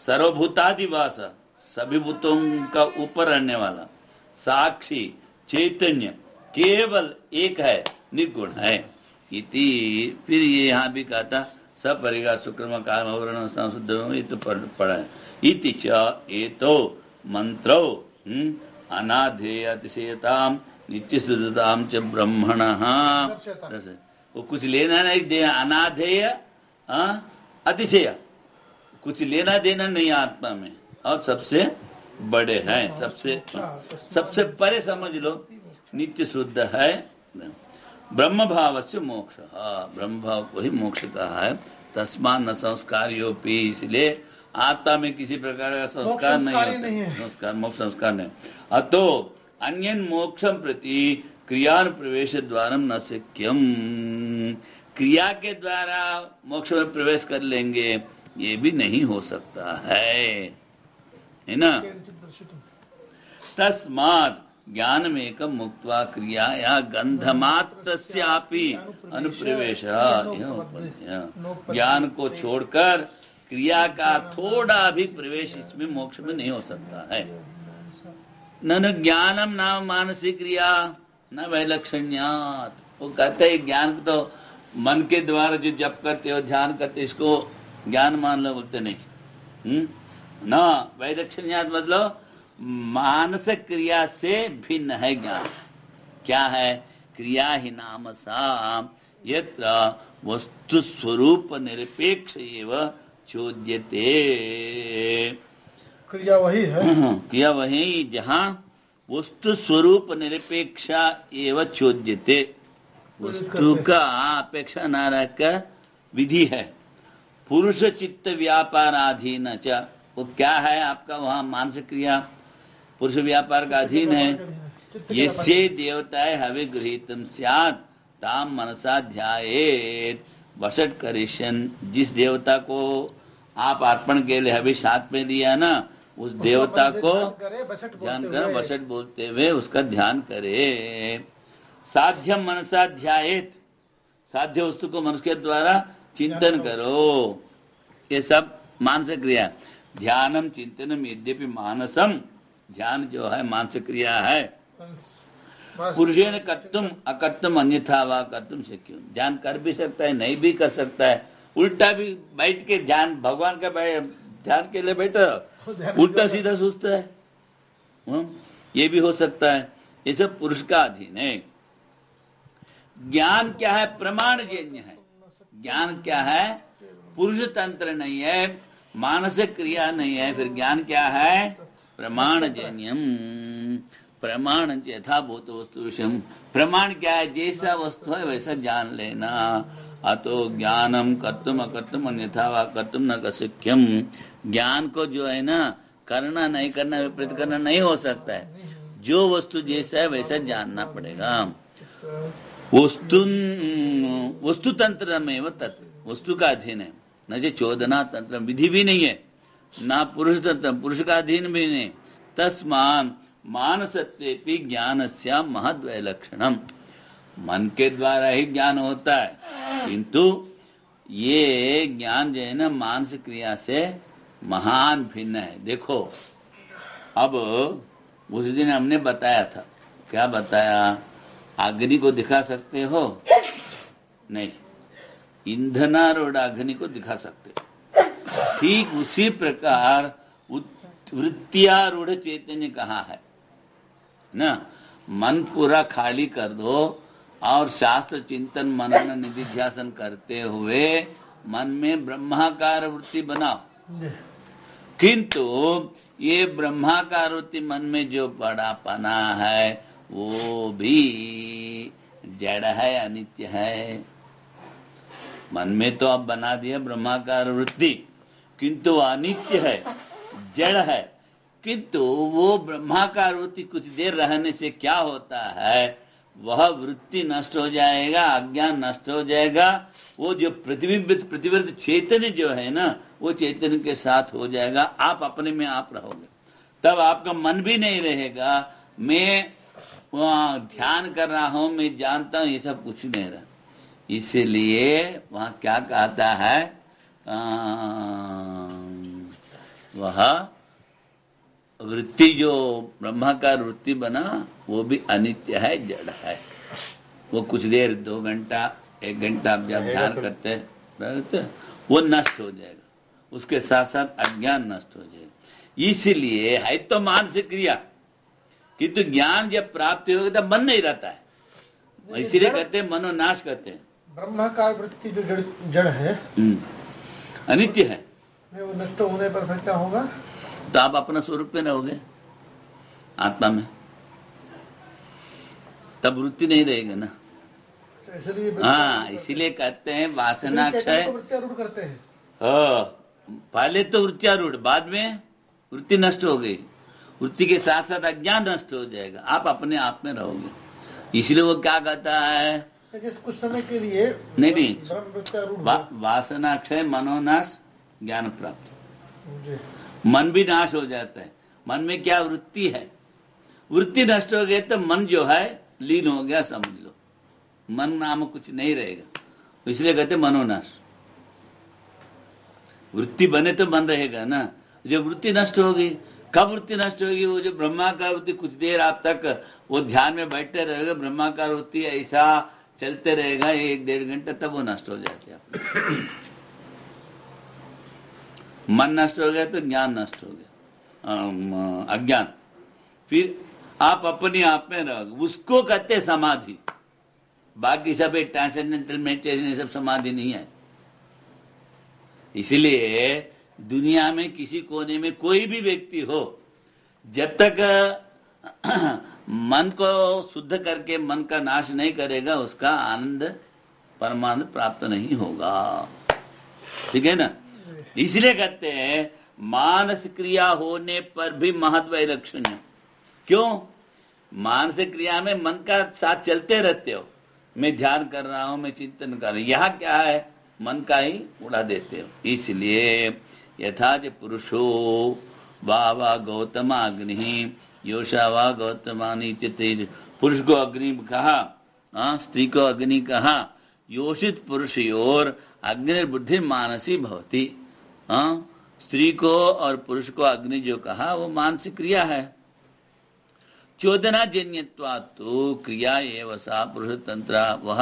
सर्वभूतादिवास, सभी भूतों का ऊपर रहने वाला, साक्षी चैतन्य केवल एक है, निर्गुण है। इति फिर ये यहाँ भी कहता सपरिगा शुक्रम काम आवरण संशुद्ध, ये तो पढ़ा है। इति च एतो मंत्रो अनाधेय अतिशयताम नित्य शुद्धताम च ब्रह्मणः, वो कुछ लेना नहीं दे, अनाधेय अतिशय, कुछ लेना देना नहीं आत्मा में, और सबसे बड़े हैं, सबसे परे समझ लो, नित्य शुद्ध है। ब्रह्म भाव से मोक्ष, ब्रह्म भाव को ही मोक्ष कहा है। तस्मात् न संस्कार योपी, इसलिए आत्मा में किसी प्रकार का संस्कार नहीं होता, संस्कार मोक्ष संस्कार नहीं। अतो अन्यन मोक्षम प्रति क्रियान प्रवेश द्वारा न शक्यम, क्रिया के द्वारा मोक्ष में प्रवेश कर लेंगे ये भी नहीं हो सकता है ना। तस्मात् ज्ञान में एकम मुक्त्वा क्रिया या गंधमात्रस्यापि अनुप्रवेश, ज्ञान को छोड़कर क्रिया का थोड़ा भी प्रवेश इसमें मोक्ष में नहीं हो सकता है। न ज्ञानम नाम मानसिक क्रिया न वैलक्षण्यात, वो कहते हैं ज्ञान तो मन के द्वारा जो जप करते हो ध्यान करते इसको ज्ञान मान लो, बोलते नहीं। न वैलक्षण्यात मतलब मानसिक क्रिया से भिन्न है ज्ञान। क्या है? क्रिया ही नाम सा यत्र वस्तु स्वरूप निरपेक्ष एवं चोद्यते, क्रिया वही है, क्रिया वही जहाँ वस्तु स्वरूप निरपेक्षा एवं चोद्यते, वस्तु का अपेक्षा न रहकर विधि है। पुरुष चित्त व्यापाराधीन च, वो क्या है आपका वहाँ मानसिक क्रिया पुरुष व्यापार का अधीन है। ये से देवताए हवे गृहीतम स्यात् ताम मनसा ध्यायेत वषट करिष्यन्, जिस देवता को आप अर्पण के लिए हवे साथ में दिया ना, उस देवता को ध्यान कर, वषट बोलते हुए उसका ध्यान करे। साध्यम मनसा ध्यायेत, साध्य वस्तु को मनुष्य के द्वारा चिंतन करो, ये सब मानसिक क्रिया। ध्यानम चिंतनम यद्यपि मानसम, ध्यान जो है मानसिक क्रिया है। पुरुषेण कर्तुम अकर्तुम अन्यथा वा कर्तुम शक्यम, ध्यान कर भी सकता है नहीं भी कर सकता है, उल्टा भी बैठ के ध्यान भगवान का ध्यान के लिए बैठो उल्टा सीधा सोचता है, ये भी हो सकता है। ये सब पुरुष का अधीन है। ज्ञान क्या है? प्रमाण जन्य है। ज्ञान क्या है? पुरुष तंत्र नहीं है, मानसिक क्रिया नहीं है, फिर ज्ञान क्या है? प्रमाण जन्यम। प्रमाण यथाभूत वस्तु विषयम, प्रमाण क्या है? जैसा वस्तु है वैसा जान लेना। अतो ज्ञानम कर्तुम अकर्तुम अन्यथा वा कर्तुम न शक्यम, ज्ञान को जो है ना करना नहीं करना, विपरीत करना नहीं हो सकता है। जो वस्तु जैसा है वैसा जानना पड़ेगा। वस्तु तंत्र में वो तत्व वस्तु का अधीन है, न जो चोदना तंत्र विधि भी नहीं है, ना पुरुष तंत्र पुरुष का अधीन भी नहीं। तस्मान मानसत्वेपि ज्ञानस्य महद्वैलक्षणम, मन के द्वारा ही ज्ञान होता है, किंतु ये ज्ञान जो है ना मानसिक क्रिया से महान भिन्न है। देखो अब उस दिन हमने बताया था, क्या बताया? अग्नि को दिखा सकते हो? नहीं, ईंधनारूढ़ अग्नि को दिखा सकते हो। ठीक उसी प्रकार वृत्तियारूढ़ चैतन्य कहाँ है ना? मन पूरा खाली कर दो और शास्त्र चिंतन मनन निधिध्यासन करते हुए मन में ब्रह्माकार वृत्ति बनाओ, किंतु ये ब्रह्माकार वृत्ति मन में जो बड़ा पना है वो भी जड़ है, अनित्य है। मन में तो अब बना दिया ब्रह्माकार वृत्ति, किंतु अनित्य है, जड़ है। किंतु वो ब्रह्माकार वृत्ति कुछ देर रहने से क्या होता है, वह वृत्ति नष्ट हो जाएगा, अज्ञान नष्ट हो जाएगा। वो जो प्रतिबिंबित प्रतिवर्त चैतन्य जो है ना, वो चैतन्य के साथ हो जाएगा। आप अपने में आप रहोगे, तब आपका मन भी नहीं रहेगा मैं वहां ध्यान कर रहा हूं, मैं जानता हूं, ये सब कुछ नहीं रहा। इसलिए वहां क्या कहता है, वह वृत्ति जो ब्रह्माकार वृत्ति बना वो भी अनित्य है, जड़ है। वो कुछ देर 2 घंटा 1 घंटा आप जब ध्यान करते रहते वो नष्ट हो जाएगा, उसके साथ साथ अज्ञान नष्ट हो जाएगा। इसलिए है तो मानसिक क्रिया, किंतु ज्ञान जब प्राप्त होगा तब मन नहीं रहता है। इसीलिए कहते हैं मनोनाश कहते हैं। ब्रह्माकार वृत्ति जो जड़ है अनित्य है, वो नष्ट होने पर फिर क्या होगा? तो आप अपना स्वरूप में रहोगे आत्मा में, तब वृत्ति नहीं रहेगी ना। हाँ, इसीलिए कहते हैं वासनाक्षय करते हैं। हाँ, पहले तो वृत्त्यारूढ़, बाद में वृत्ति नष्ट हो गई, वृत्ति के साथ साथ अज्ञान नष्ट हो जाएगा, आप अपने आप में रहोगे। इसलिए वो क्या कहता है, कुछ समय के लिए नहीं वासनाक्षय मनोनाश ज्ञान प्राप्त, मन भी नाश हो जाता है। मन में क्या वृत्ति है, वृत्ति नष्ट हो गई तो मन जो है लीन हो गया, समझ लो मन नाम कुछ नहीं रहेगा। इसलिए कहते मनोनाश। वृत्ति बने तो मन रहेगा ना। जो वृत्ति नष्ट होगी, कब वृत्ति नष्ट होगी? वो जो ब्रह्माकार वृत्ति कुछ देर आप तक वो ध्यान में बैठते रहेगा, ब्रह्माकार वृत्ति ऐसा चलते रहेगा 1-1.5 घंटा, तब वो नष्ट हो जाते हैं। मन नष्ट हो गया तो ज्ञान नष्ट हो गया, अज्ञान। फिर आप अपने आप में रहोगे, उसको कहते समाधि। बाकी सब एक ट्रांसेंडेंटल मेडिटेशन, ये सब समाधि नहीं है। इसलिए दुनिया में किसी कोने में कोई भी व्यक्ति हो, जब तक मन को शुद्ध करके मन का नाश नहीं करेगा, उसका आनंद परमानंद प्राप्त नहीं होगा। ठीक है ना? इसलिए कहते हैं मानस क्रिया होने पर भी महद्वैलक्षण्य। क्यों? मानसिक क्रिया में मन का साथ चलते रहते हो, मैं ध्यान कर रहा हूं, मैं चिंतन कर रहा हूं, यहां क्या है, मन का ही उड़ा देते हो। इसलिए यथा च पुरुषो वा गौतम अग्नि योषा वा गौतमानी तेज। पुरुष को अग्नि कहा, स्त्री को अग्नि कहा। योषित पुरुष और अग्नि बुद्धि मानसी भवती। स्त्री को और पुरुष को अग्नि जो कहा वो मानसिक क्रिया है। चोदना जन्यत्वात् तो क्रिया एवं सा पुरुष तंत्र, वह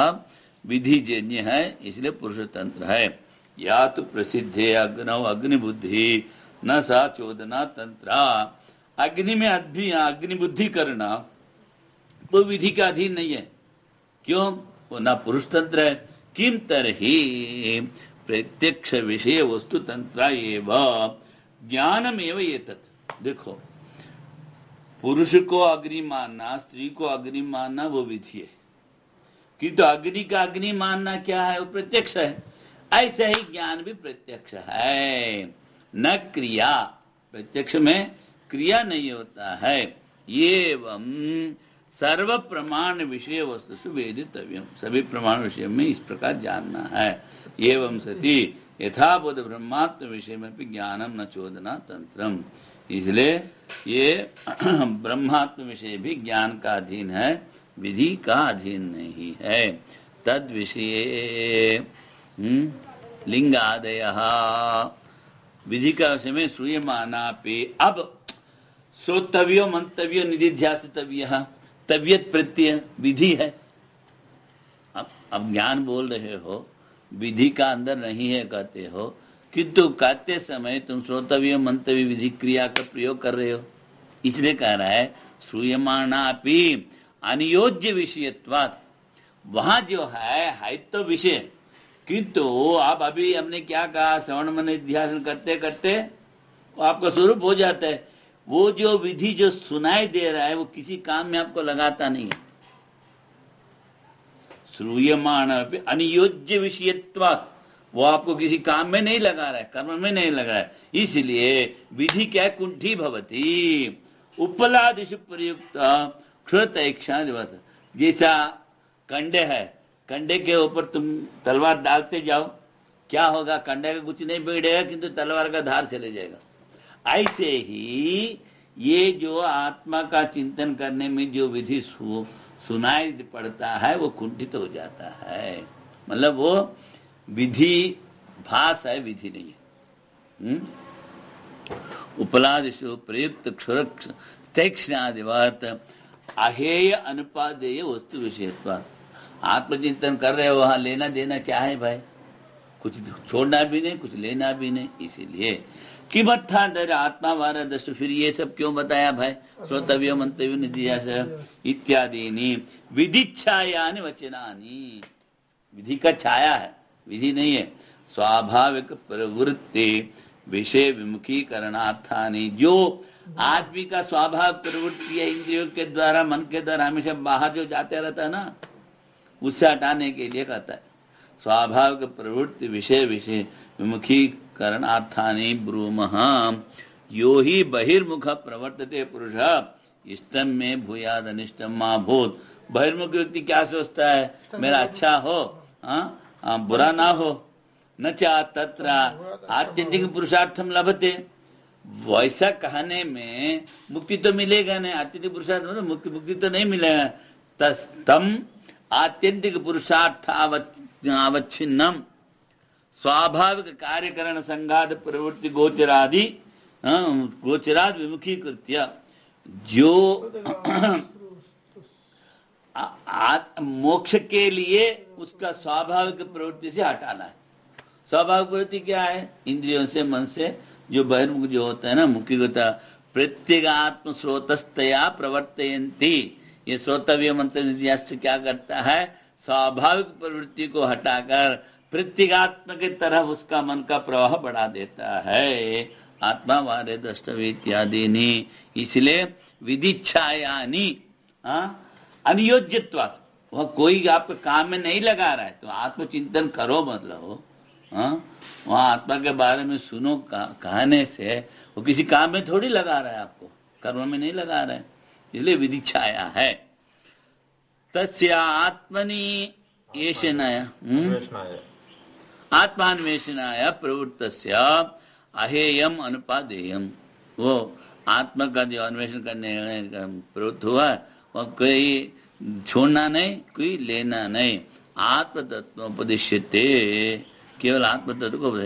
विधि जन्य है, इसलिए पुरुष तंत्र है। या तो प्रसिद्धे अग्नौ अग्नि बुद्धि न सा चोदना तंत्रा। अग्नि में अग्नि बुद्धि करना वो विधि का अधीन नहीं है। क्यों? वो ना पुरुष तंत्र है। किम तरहि प्रत्यक्ष विषय वस्तु तंत्र एवं ज्ञानम एवं ये तत्। देखो, पुरुष को अग्नि मानना, स्त्री को अग्नि मानना वो विधि है, किंतु अग्नि का अग्नि मानना क्या है? वो प्रत्यक्ष है। ऐसा ही ज्ञान भी प्रत्यक्ष है, न क्रिया। प्रत्यक्ष में क्रिया नहीं होता है। एवं सर्व प्रमाण विषय वस्तु से वेदितव्यम, सभी प्रमाण विषय में इस प्रकार जानना है। एवं सति यथाबोध ब्रह्मात्म विषय में भी ज्ञानम न चोदना तंत्रम, इसलिए ये ब्रह्मात्म विषय भी ज्ञान का अधीन है, विधि का अधीन नहीं है। तद विषय लिंगादय विधि का विषय में श्रूयमाना पे। अब श्रोतव्यो मंतव्यो निधिध्यासितव्य, तबियत प्रत्यय विधि है। अब ज्ञान बोल रहे हो, विधि का अंदर नहीं है कहते हो, किंतु कहते समय तुम श्रोतव्य मंतव्य विधि क्रिया का प्रयोग कर रहे हो, इसलिए कह रहा है श्रूयमाणापि अनियोज्य विषयत्वात्। वहां जो है तो विषय, किंतु आप अभी हमने क्या कहा, श्रवण मन निध्यासन करते करते आपका स्वरूप हो जाता है। वो जो विधि जो सुनाई दे रहा है वो किसी काम में आपको लगाता नहीं है। श्रूयमाण अनियोज्य विषयत्वात्, वो आपको किसी काम में नहीं लगा रहा है, कर्म में नहीं लगा है। इसलिए विधि क्या कुंठी भवती, उपलादिषु प्रयुक्त क्षुत इच्छा दिवस। जैसा कंडे है, कंडे के ऊपर तुम तलवार डालते जाओ, क्या होगा, कंडे का कुछ नहीं बिगड़ेगा, किंतु तलवार का धार चले जाएगा। ऐसे ही ये जो आत्मा का चिंतन करने में जो विधि सुनाई पड़ता है वो कुंठित हो जाता है, मतलब वो विधि भास है, विधि नहीं है। उपलादिषु प्रयुक्त क्षुरक्ष तीक्ष्णादिवत् अहेय अनुपादेय वस्तु विषयत्वात्। आत्मचिंतन कर रहे हो, वहां लेना देना क्या है भाई, कुछ छोड़ना भी नहीं, कुछ लेना भी नहीं। इसीलिए किमर्थांतर आत्मा वारदस्तु, फिर ये सब क्यों बताया भाई, श्रोतव्य मंतव्य निधिध्यास इत्यादि विधिच्छायानि वचनानि। विधि का छाया है, विधि नहीं है। स्वाभाविक प्रवृत्ति विषय विमुखीकरणार्थानि, जो आदमी का स्वाभाविक प्रवृत्ति है, इंद्रियों के द्वारा मन के द्वारा हमेशा बाहर जो जाते रहता है ना, उससे हटाने के लिए कहता है। स्वाभाविक प्रवृत्ति विषय विमुखीकरणार्थानि ब्रूमः यो ही बहिर्मुख प्रवर्तते पुरुष इष्टम में भूयाद अनिष्टम मा भूत। बहिर्मुख व्यक्ति क्या सोचता है, मेरा अच्छा हो, बुरा ना हो, न चा तत्र आत्यंतिक पुरुषार्थम लभते। वैसा कहने में मुक्ति तो मिलेगा नहीं, आत्यंतिक पुरुषार्थ मतलब मुक्ति तो नहीं मिलेगा। तम आत्यंतिक पुरुषार्थ अवच्छिन्नम स्वाभाविक कार्यकरण संघात प्रवृत्ति गोचराद विमुखीकृत्य, जो मोक्ष के लिए उसका स्वाभाविक प्रवृत्ति से हटाना है। स्वाभाविक प्रवृत्ति क्या है, इंद्रियों से मन से जो बहिर्मुख जो होता है ना, मुखी होता, प्रत्यगात्म स्रोतस्तया प्रवर्तयन्ति। ये श्रोतव्य मंत्र निध्यास क्या करता है, स्वाभाविक प्रवृत्ति को हटाकर प्रत्यगात्म की तरफ उसका मन का प्रवाह बढ़ा देता है। आत्मा वारे द्रष्टव्य इत्यादि नहीं। इसलिए विधिच्छायानि अनियोज्यत्वात्, वह कोई आपके काम में नहीं लगा रहा है तो आत्मचिंतन करो, मतलब वहां आत्मा के बारे में सुनो कहने से वो किसी काम में थोड़ी लगा रहा है, आपको कर्म में नहीं लगा रहा है, इसलिए विधिच्छाया है। तस्या आत्मनि येषणाय आत्मान्वेषणाय प्रवृत्तस्य अहेयम अनुपादेयम। वो आत्मा का जो अन्वेषण करने प्रवृत्त हुआ वो कोई छोड़ना नहीं, कोई लेना नहीं। आत्म तत्वोपदिश्यते, केवल आत्म तत्व को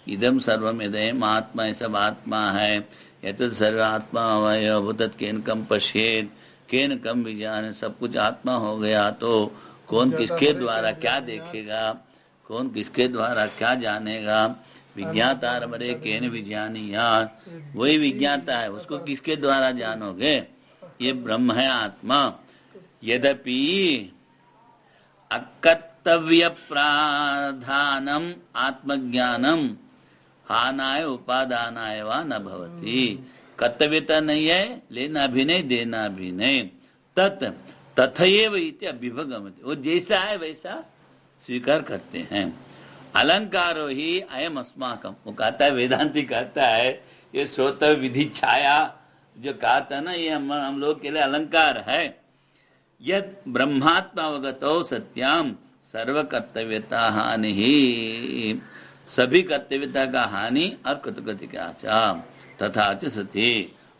इदम सर्वम इदम आत्मा, ये सब आत्मा है। यतः सर्व आत्मा अवयव केन कम पश्येत केन कम विजान। सब कुछ आत्मा हो गया तो कौन किसके द्वारा क्या देखेगा, कौन किसके द्वारा क्या जानेगा। विज्ञाता मरे केन विज्ञानीयात्, वही विज्ञाता है, उसको किसके द्वारा जानोगे, ये ब्रह्म है आत्मा। यद्यपि अकर्तव्य प्राधानम आत्मज्ञानम हानाय उपादानाय वा न भवति। कर्तव्यता नहीं है, लेना भी नहीं, देना भी नहीं। तथैव इति अभ्युपगम्यते, वो जैसा है वैसा स्वीकार करते हैं। अलंकारो ही अयम अस्माकम, वो कहता है, वेदांती कहता है ये श्रोतव्य विधि छाया जो कहा था ना, ये हम लोग के लिए अलंकार है। यद ब्रह्मात्मावगतो सत्याम सर्व कर्तव्यता हानि ही, सभी कर्तव्यता का हानि और कृतकृति का आचार। तथा च सती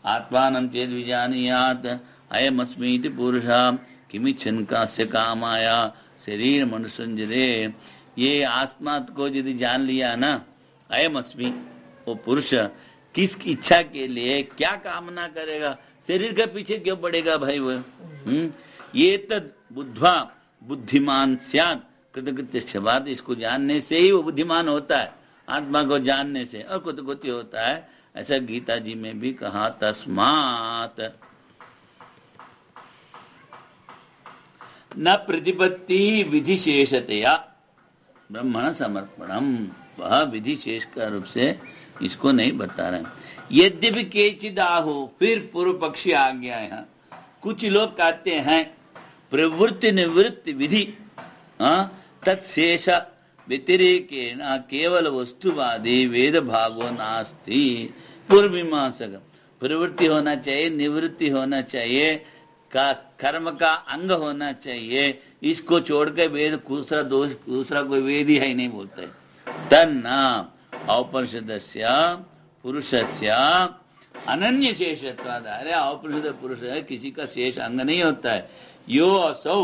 आत्मानं चेद विजानीयात अयमस्मीति पुरुषा किमिच्छन् कास्य कामाया शरीर मनुष्यंजरे। ये आत्मा को यदि जान लिया ना, अयमस्मी, वो पुरुष किस इच्छा के लिए क्या कामना करेगा, शरीर के पीछे क्यों पड़ेगा भाई वो। ये तद बुद्ध्वा बुद्धिमान स्यात् कृतकृत्य बात, इसको जानने से ही वो बुद्धिमान होता है, आत्मा को जानने से, और कृतकृत्य होता है। ऐसा गीता जी में भी कहा, तस्मात् न प्रतिपत्ति विधिशेषतया ब्रह्मण समर्पणम, वह विधिशेष का रूप से इसको नहीं बता रहे। यद्यपि केचिद आहो, फिर पूर्व पक्षी आ गया यहाँ। कुछ लोग कहते हैं प्रवृत्ति निवृत्ति विधि तत्शेष व्यतिरेकेण केवल वस्तुवादी वेद भागो नास्ति। पूर्व मीमांसक, प्रवृत्ति होना चाहिए, निवृत्ति होना चाहिए, का कर्म का अंग होना चाहिए, इसको छोड़कर वेद दूसरा कोई वेद ही है नहीं बोलते। तन्ना औपनिषदस्य पुरुषस्य अनन्य शेषत्वाद। अरे औपनिषद पुरुष है, किसी का शेष अंग नहीं होता है। यो असौ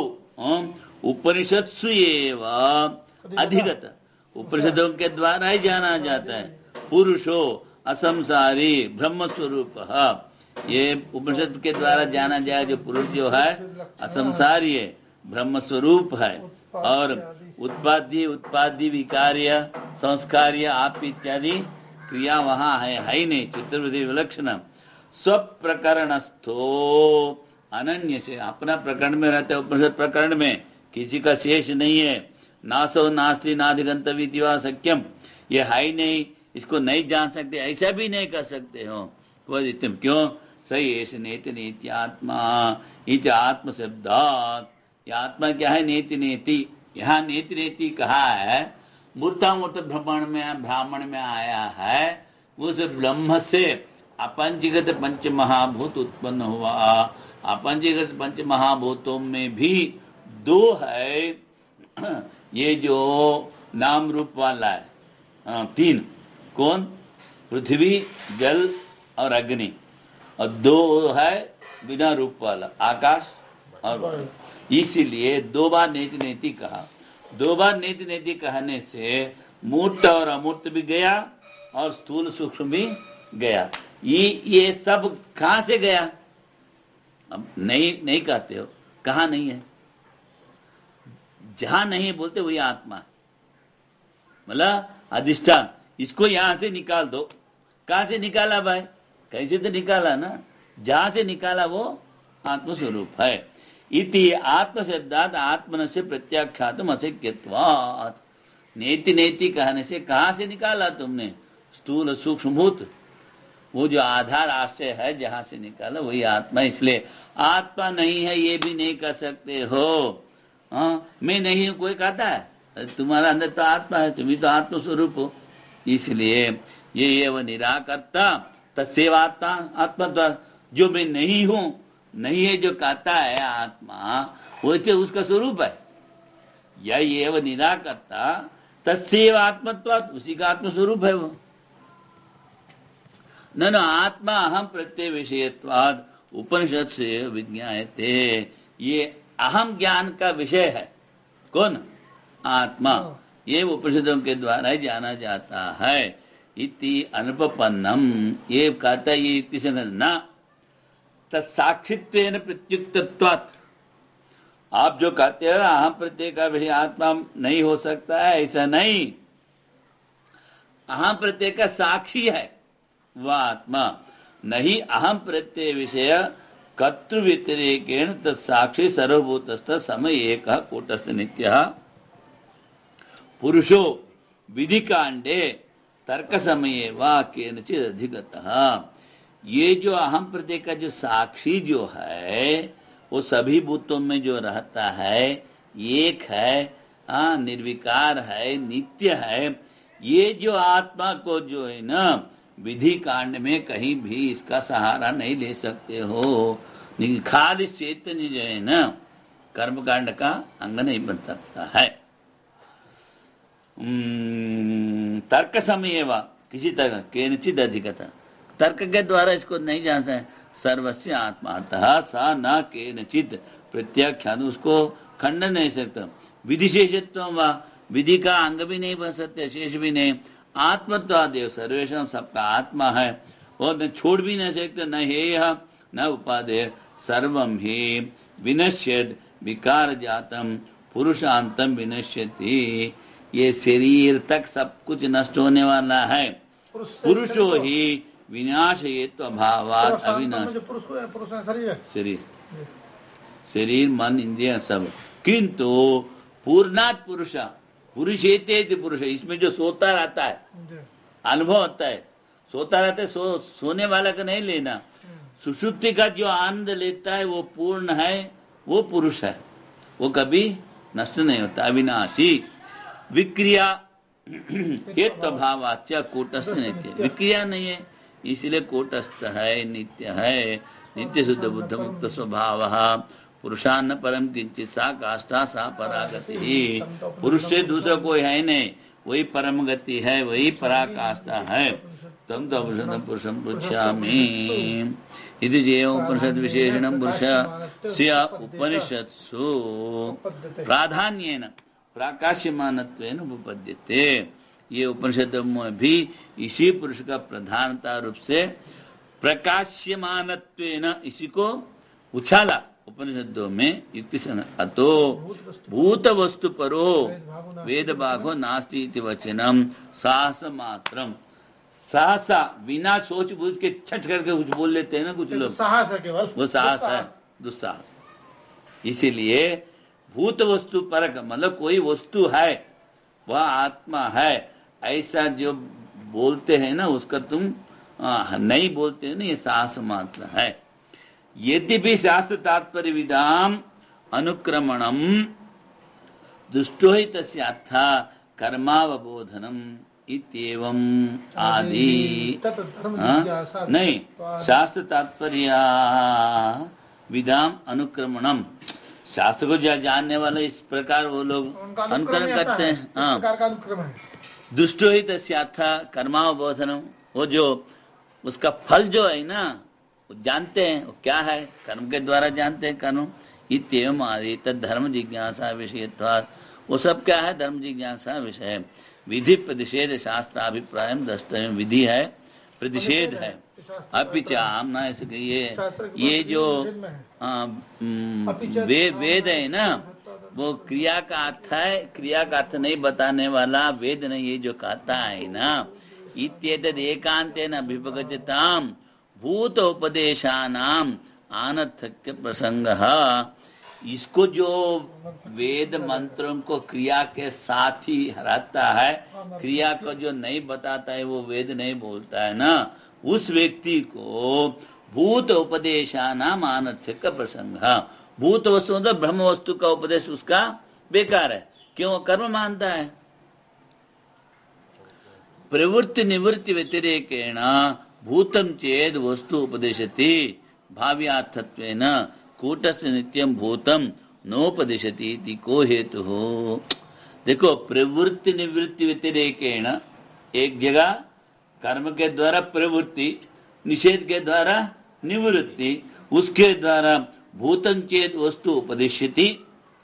उपनिषत्सु एव अधिगत, उपनिषदों के द्वारा ही जाना जाता है। पुरुषो असंसारी ब्रह्म स्वरूप, ये उपनिषद के द्वारा जाना जाए। जो पुरुष जो है असंसारी है, ब्रह्म स्वरूप है, और उत्पादी विकार्य संस्कार्य आप इत्यादि क्रिया वहां है ही नहीं। चतुर्विधि विलक्षण स्वप्रकरणस्थो अनन्य से, अपना प्रकरण में रहते, उपनिषद प्रकरण में किसी का शेष नहीं है। नासो नास्ति नाधिगंतव्य वा सख्यम, ये है ही नहीं, इसको नहीं जान सकते, ऐसा भी नहीं कर सकते हो। तुम क्यों सही ऐसे नेति नेति आत्मा, इति आत्म शब्दात। ये आत्मा क्या है? नेति नेति। यहाँ नेति नेति कहा है, मूर्तामूर्त ब्राह्मण में आया है। उस ब्रह्म से अपंजीकृत पंच महाभूत उत्पन्न हुआ। अपंजीकृत पंच महाभूतों में भी दो है, ये जो नाम रूप वाला है, तीन। कौन? पृथ्वी, जल और अग्नि। और दो है बिना रूप वाला, आकाश और वायु। इसीलिए दो बार नेति नेति कहा। दो बार नेति नेति कहने से मूर्त और अमूर्त भी गया और स्थूल सूक्ष्म भी गया। ये सब कहां से गया? अब नहीं कहते हो, कहां नहीं है? जहां नहीं बोलते वही आत्मा, मतलब अधिष्ठान। इसको यहां से निकाल दो। कहां से निकाला भाई? कैसे तो निकाला ना, जहां से निकाला वो आत्मस्वरूप है। इति आत्म शब्दात आत्मन से प्रत्याख्यातम अशक्यत्वात्। नेति नेति कहने से कहां से निकाला तुमने? स्थूल सूक्ष्म भूत, वो जो आधार आश्रय है जहां से निकाला वही आत्मा। इसलिए आत्मा नहीं है ये भी नहीं कर सकते हो। मैं नहीं हूं कोई कहता है? तुम्हारा अंदर तो आत्मा है, तुम ही तो आत्म स्वरूप हो। इसलिए ये वो निराकर्ता तत्सेवात्मा आत्मा, जो मैं नहीं हूं, नहीं है जो कहता है आत्मा, वो तो उसका स्वरूप है। ये वो निराकर्ता तत्सेव आत्मत्वात्, उसी का आत्म स्वरूप है वो। न आत्मा अहम प्रत्यय विषयत्वाद उपनिषद से विज्ञायते। ये अहम ज्ञान का विषय है। कौन? आत्मा। ये उपनिषदों के द्वारा ही जाना जाता है। इति अनुपपन्नम, ये कहता है, ये युक्ति से न तत्साक्षित्वेन प्रत्युक्तत्वात्। आप जो कहते हो अहम प्रत्यय का विषय आत्मा नहीं हो सकता है, ऐसा नहीं। अहम प्रत्यय का साक्षी है वह आत्मा। नहीं अहम प्रत्यय विषय कर्तृ व्यतिरेकेण तत्साक्षी सर्वभूतस्थ समय एक कूटस्थ नित्य पुरुषो विधि कांडे तर्क समय वा केनचित् अधिगतः। ये जो अहम प्रत्यय का जो साक्षी जो है वो सभी भूतों में जो रहता है, एक है, निर्विकार है, नित्य है। ये जो आत्मा को जो है ना विधि कांड में कहीं भी इसका सहारा नहीं ले सकते हो। खाली चैतन्य जो है ना कर्म कांड का अंग नहीं बन सकता है। तर्क समय व किसी तरह केनचित अधिकता, तर्क के द्वारा इसको नहीं जान सकते। सर्वस्य आत्मातः सा न केनचित प्रत्याख्यान, उसको खंडन नहीं सकता। विधि शेषत्व व, विधि का अंग भी नहीं बन सकते, शेष भी नहीं। आत्मत्वादेव सर्वेशम, सबका आत्मा है और न छोड़ भी नहीं सकते। न हेय न उपादेय, सर्वम ही विनश्यत विकार जातम पुरुषांतम विनश्यति। ये शरीर तक सब कुछ नष्ट होने वाला है। पुरुषो ही विनाश ये तो अभावात अविनाश। शरीर, शरीर मन इंद्रिय सब, किंतु पूर्णात पुरुष, पुरुषेते पुरुष, इसमें जो सोता रहता है, अनुभव होता है, सोता रहता है, सोने वाला का नहीं लेना। सुषुप्ति का जो आनंद लेता है वो पूर्ण है, वो पुरुष है, वो कभी नष्ट नहीं होता, अविनाशी। विक्रिया ये तभावाच्य कूटस्थ नित्य, विक्रिया नहीं है इसलिए कूटस्थ है, नित्य है। नित्य शुद्ध बुद्ध मुक्त स्वभाव, पुरुषान्न परम किंचित, सा काष्ठा सा परागति ही। पुरुष से दूसरा कोई है नहीं, वही परम गति है, वही पराकाष्ठा है। तम तो पुरुषम पृच्छामि इति चेय उपनिषद विशेषणं पुरुषस्य उपनिषत्सु प्राधान्येन प्राकाश्यमानत्वेन उपपद्यते। ये उपनिषदों में भी इसी पुरुष का प्रधानता रूप से प्रकाश्यमानत्वेन, इसी को उछाला उपनिषदों में युक्ति से। अतो भूत वस्तु परो वेद भागो नास्ति इति वचनम साहस मात्रम। साहसा, बिना सोच बूझ के छट करके कुछ बोल लेते हैं ना कुछ लोग, साहस है केवल, वो साहस है, दुस्साहस। इसीलिए भूत वस्तु परक, मतलब कोई वस्तु है वह आत्मा है, ऐसा जो बोलते हैं ना उसका तुम नहीं बोलते हैं ना, ये साहस मात्र है। यद्यपि शास्त्र तात्पर्य विदाम अनुक्रमणम दुष्टो ही तस्यार्था कर्मावबोधनम इत्येवं आदि। नहीं, शास्त्र तात्पर्य विदाम अनुक्रमणम, शास्त्र को जानने वाले इस प्रकार वो लोग अनुकरण करते हैं। हाँ, दुष्टो ही तस्यार्था कर्मावबोधनम, वो जो उसका फल जो है ना वो जानते हैं, वो क्या है, कर्म के द्वारा जानते हैं कर्म। इत्येवं आदि तद धर्म जिज्ञासा विषयत्वात्, वो सब क्या है, धर्म जिज्ञासा विषय। विधि प्रतिषेध शास्त्राभिप्राय द्रष्टव्य, विधि है, प्रतिषेध है। अपिचाम ना, ये जो वेद है ना, वो क्रिया का अर्थ है, क्रिया का अर्थ नहीं बताने वाला वेद नहीं, ये जो कहता है ना, इत्येतद् एकांतेन अभिपगच्यताम भूत उपदेशानाम अनर्थक्य प्रसंगः। इसको जो वेद मंत्रों को क्रिया के साथ ही हराता है, क्रिया को जो नहीं बताता है वो वेद नहीं बोलता है ना, उस व्यक्ति को भूत उपदेशानाम अनर्थक्य प्रसंग। भूत वस्तु मतलब ब्रह्म वस्तु का उपदेश उसका बेकार है, क्यों, कर्म मानता है। प्रवृत्ति निवृत्ति व्यतिरेकेण भूतम चेद वस्तु उपदेशति भाव्यार्थत्वेन कूटस्थ नित्यम भूतम नोपदिशति इति को हेतु हो। देखो, प्रवृत्ति निवृत्ति व्यतिरेकेण, एक जगह कर्म के द्वारा प्रवृत्ति, निषेध के द्वारा निवृत्ति, उसके द्वारा भूतम चेत वस्तु उपदेशति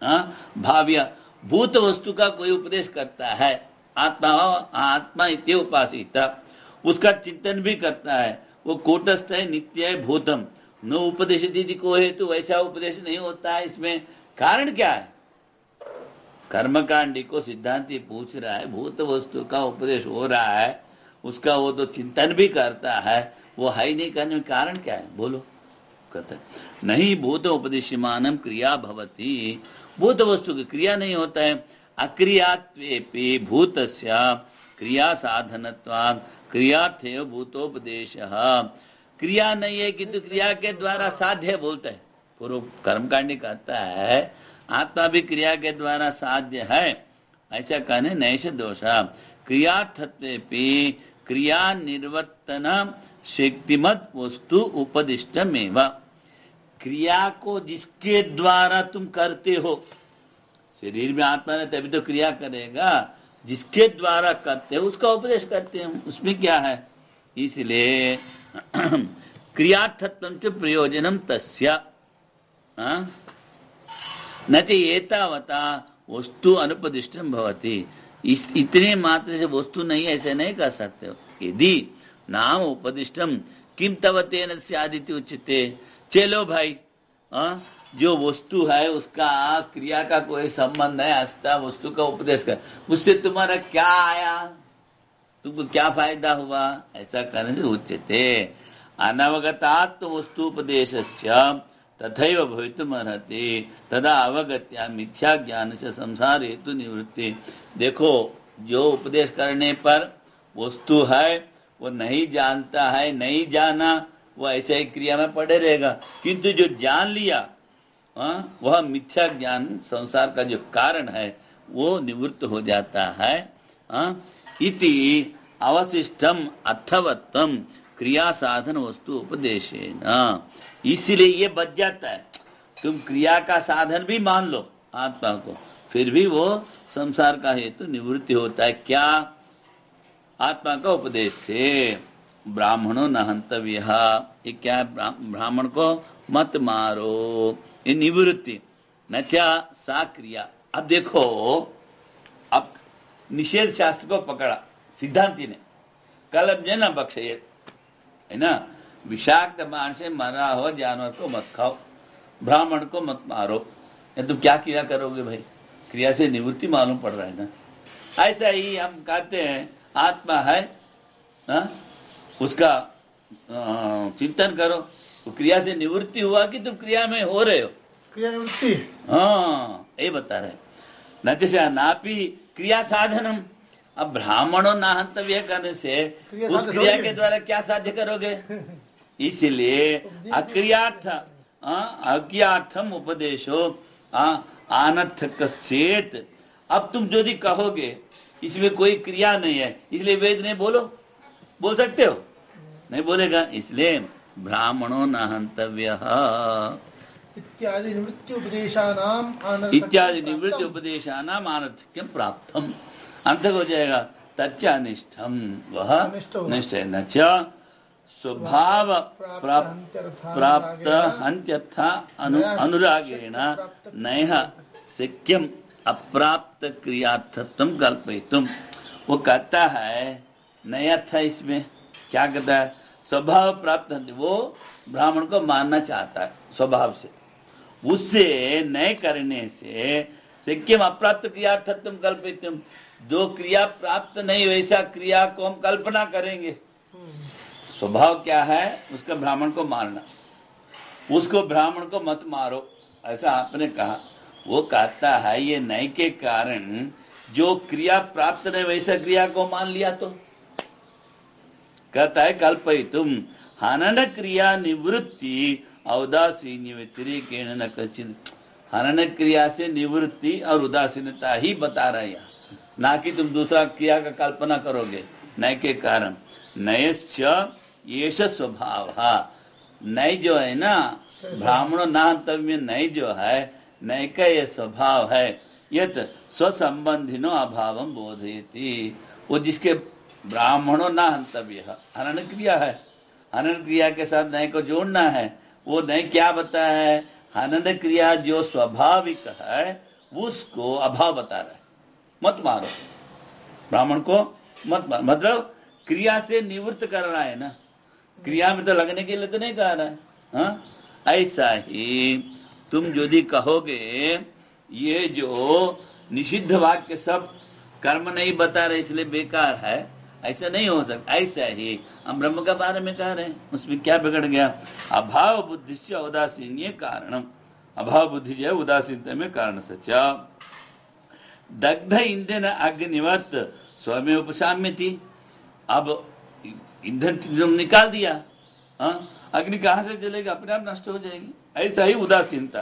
भाव्य, भूत वस्तु का कोई उपदेश करता है, आत्मा आत्मा इत्य उपासिता, उसका चिंतन भी करता है, वो कूटस्थ है, नित्य है, भूतम न उपदेशति को हेतु, वैसा उपदेश नहीं होता है। इसमें कारण क्या है? कर्मकांडी को सिद्धांति पूछ रहा है, भूत वस्तु का उपदेश हो रहा है, उसका वो तो चिंतन भी करता है, वो है ही नहीं करने में कारण क्या है, बोलो। कहते नहीं, भूत उपदेश्यमानम क्रिया भवति, भूत वस्तु की क्रिया नहीं होता है। अक्रियात्वेपि भूतस्य क्रिया साधनत्वात् क्रियार्थेव भूतोपदेशः, क्रिया नहीं है किंतु क्रिया के द्वारा साध्य बोलते हैं। पूर्व कर्मकांडी कहता है आत्मा भी क्रिया के द्वारा साध्य है, ऐसा कहने नैष दोष। क्रियार्थत्वेपि क्रिया निर्वर्तन शक्तिमत वस्तु उपदिष्टमेव। क्रिया को जिसके द्वारा तुम करते हो, शरीर में आत्मा है तभी तो क्रिया करेगा, जिसके द्वारा करते हो उसका उपदेश करते हैं, उसमें क्या है। इसलिए क्रियार्थत्वं च प्रयोजनम तस्य न च एतावता वस्तु अनुपदिष्टम भवति। इस इतने मात्र से वस्तु नहीं, ऐसे नहीं कर सकते हो। यदि नाम उपदिष्टम किम तव तेन स्यादिति उच्यते। चलो भाई, जो वस्तु है उसका क्रिया का कोई संबंध है, अस्ता वस्तु का उपदेश कर, उससे तुम्हारा क्या आया, तुमको क्या फायदा हुआ, ऐसा करने से उच्यते। अनवगतात्म वस्तु उपदेशस्य तथैव भवितुमर्हति तदा अवगत्या मिथ्या ज्ञान से संसार हेतु निवृत्ति। देखो, जो उपदेश करने पर वस्तु है वो नहीं जानता है, नहीं जाना, वो ऐसे ही क्रिया में पड़े रहेगा। किंतु जो जान लिया वह मिथ्या ज्ञान, संसार का जो कारण है वो निवृत्त हो जाता है। इति अवशिष्टम अर्थवत्तम क्रिया साधन वस्तु उपदेशेन। इसलिए ये बच जाता है। तुम क्रिया का साधन भी मान लो आत्मा को, फिर भी वो संसार का हेतु निवृत्ति होता है। क्या? आत्मा का उपदेश से। ब्राह्मणों न हंतव्य, ये क्या है? ब्राह्मण को मत मारो, ये निवृत्ति। न चा सा क्रिया। अब देखो, अब निषेध शास्त्र को पकड़ा सिद्धांति ने, कलब्ज न बख्शेत, है ना। विषाक्त बाण से मरा हो जानवर को मत खाओ, ब्राह्मण को मत मारो। ये तुम क्या क्रिया करोगे भाई? क्रिया से निवृत्ति मालूम पड़ रहा है ना। ऐसा ही हम कहते हैं आत्मा है, उसका चिंतन करो, तो क्रिया से निवृत्ति हुआ कि तुम क्रिया में हो रहे हो, क्रिया निवृत्ति। हाँ, ये बता रहे। न जैसे नापी क्रिया साधनम। अब ब्राह्मणों ना हंतव्य करने से उस क्रिया के द्वारा क्या साध्य करोगे? इसलिए अक्रियार्थम उपदेशो अनर्थकस्येत। अब तुम यदि कहोगे इसमें कोई क्रिया नहीं है, इसलिए वेद ने बोलो, बोल सकते हो? नहीं बोलेगा। इसलिए ब्राह्मणों न हंतव्य इत्यादि निवृत्ति उपदेशानाम अनर्थक्यम प्राप्तम। अंतक हो जाएगा। तच्चानिष्ठम, वह निश्चय न च स्वभाव प्राप्त हन्त्यर्थ अनुरागेण नैह शक्यम अप्राप्त क्रियार्थत्वं कल्पयितुम। वो कहता है नया था, इसमें क्या कहता है? स्वभाव प्राप्त, वो ब्राह्मण को मानना चाहता है स्वभाव से, उससे नए करने से शक्यम अप्राप्त क्रियार्थत्वं कल्पयितुम। जो क्रिया प्राप्त नहीं वैसा क्रिया को हम कल्पना करेंगे। स्वभाव क्या है? उसका ब्राह्मण को मारना, उसको ब्राह्मण को मत मारो, ऐसा आपने कहा। वो कहता है ये नए के कारण जो क्रिया प्राप्त नहीं वैसा क्रिया को मान लिया, तो कहता है कल्पयितुम हनन क्रिया निवृत्ति औदासीन्य व्यतिरेकेण न कचित। हनन क्रिया से निवृत्ति और उदासीनता ही बता रहा है, ना कि तुम दूसरा क्रिया का कल्पना करोगे। नय के कारण नयश्च येष स्वभाव। नय जो है ना, ब्राह्मणों नाहंतव्य नय जो है, नय का ये स्वभाव है। यत स्वसंबंधिनो अभावम बोधयति। वो जिसके ब्राह्मणों नाहंतव्य, हनन क्रिया है, हनन क्रिया के साथ नय को जोड़ना है। वो नय क्या बता है? हनन क्रिया जो स्वाभाविक है उसको अभाव बता रहा है। मत मारो ब्राह्मण को, मत मारो, मतलब क्रिया से निवृत्त कर रहा है ना, क्रिया में तो लगने के लिए तो नहीं कह रहा है। हाँ, ऐसा ही तुम यदि कहोगे ये जो निषिद्ध वाक्य सब कर्म नहीं बता रहे इसलिए बेकार है, ऐसा नहीं हो सकता। ऐसा ही हम ब्रह्म के बारे में कह रहे हैं, उसमें क्या बिगड़ गया? अभाव बुद्धि से उदासीन्य कारणम। अभाव बुद्धि जो है उदासीनता में कारण सचा। दग्ध ईंधन अग्निवत स्वयं उपशाम्यति। अब ईंधन तुम निकाल दिया, अग्नि कहां से जलेगा? अपने आप नष्ट हो जाएगी। ऐसा ही उदासीनता,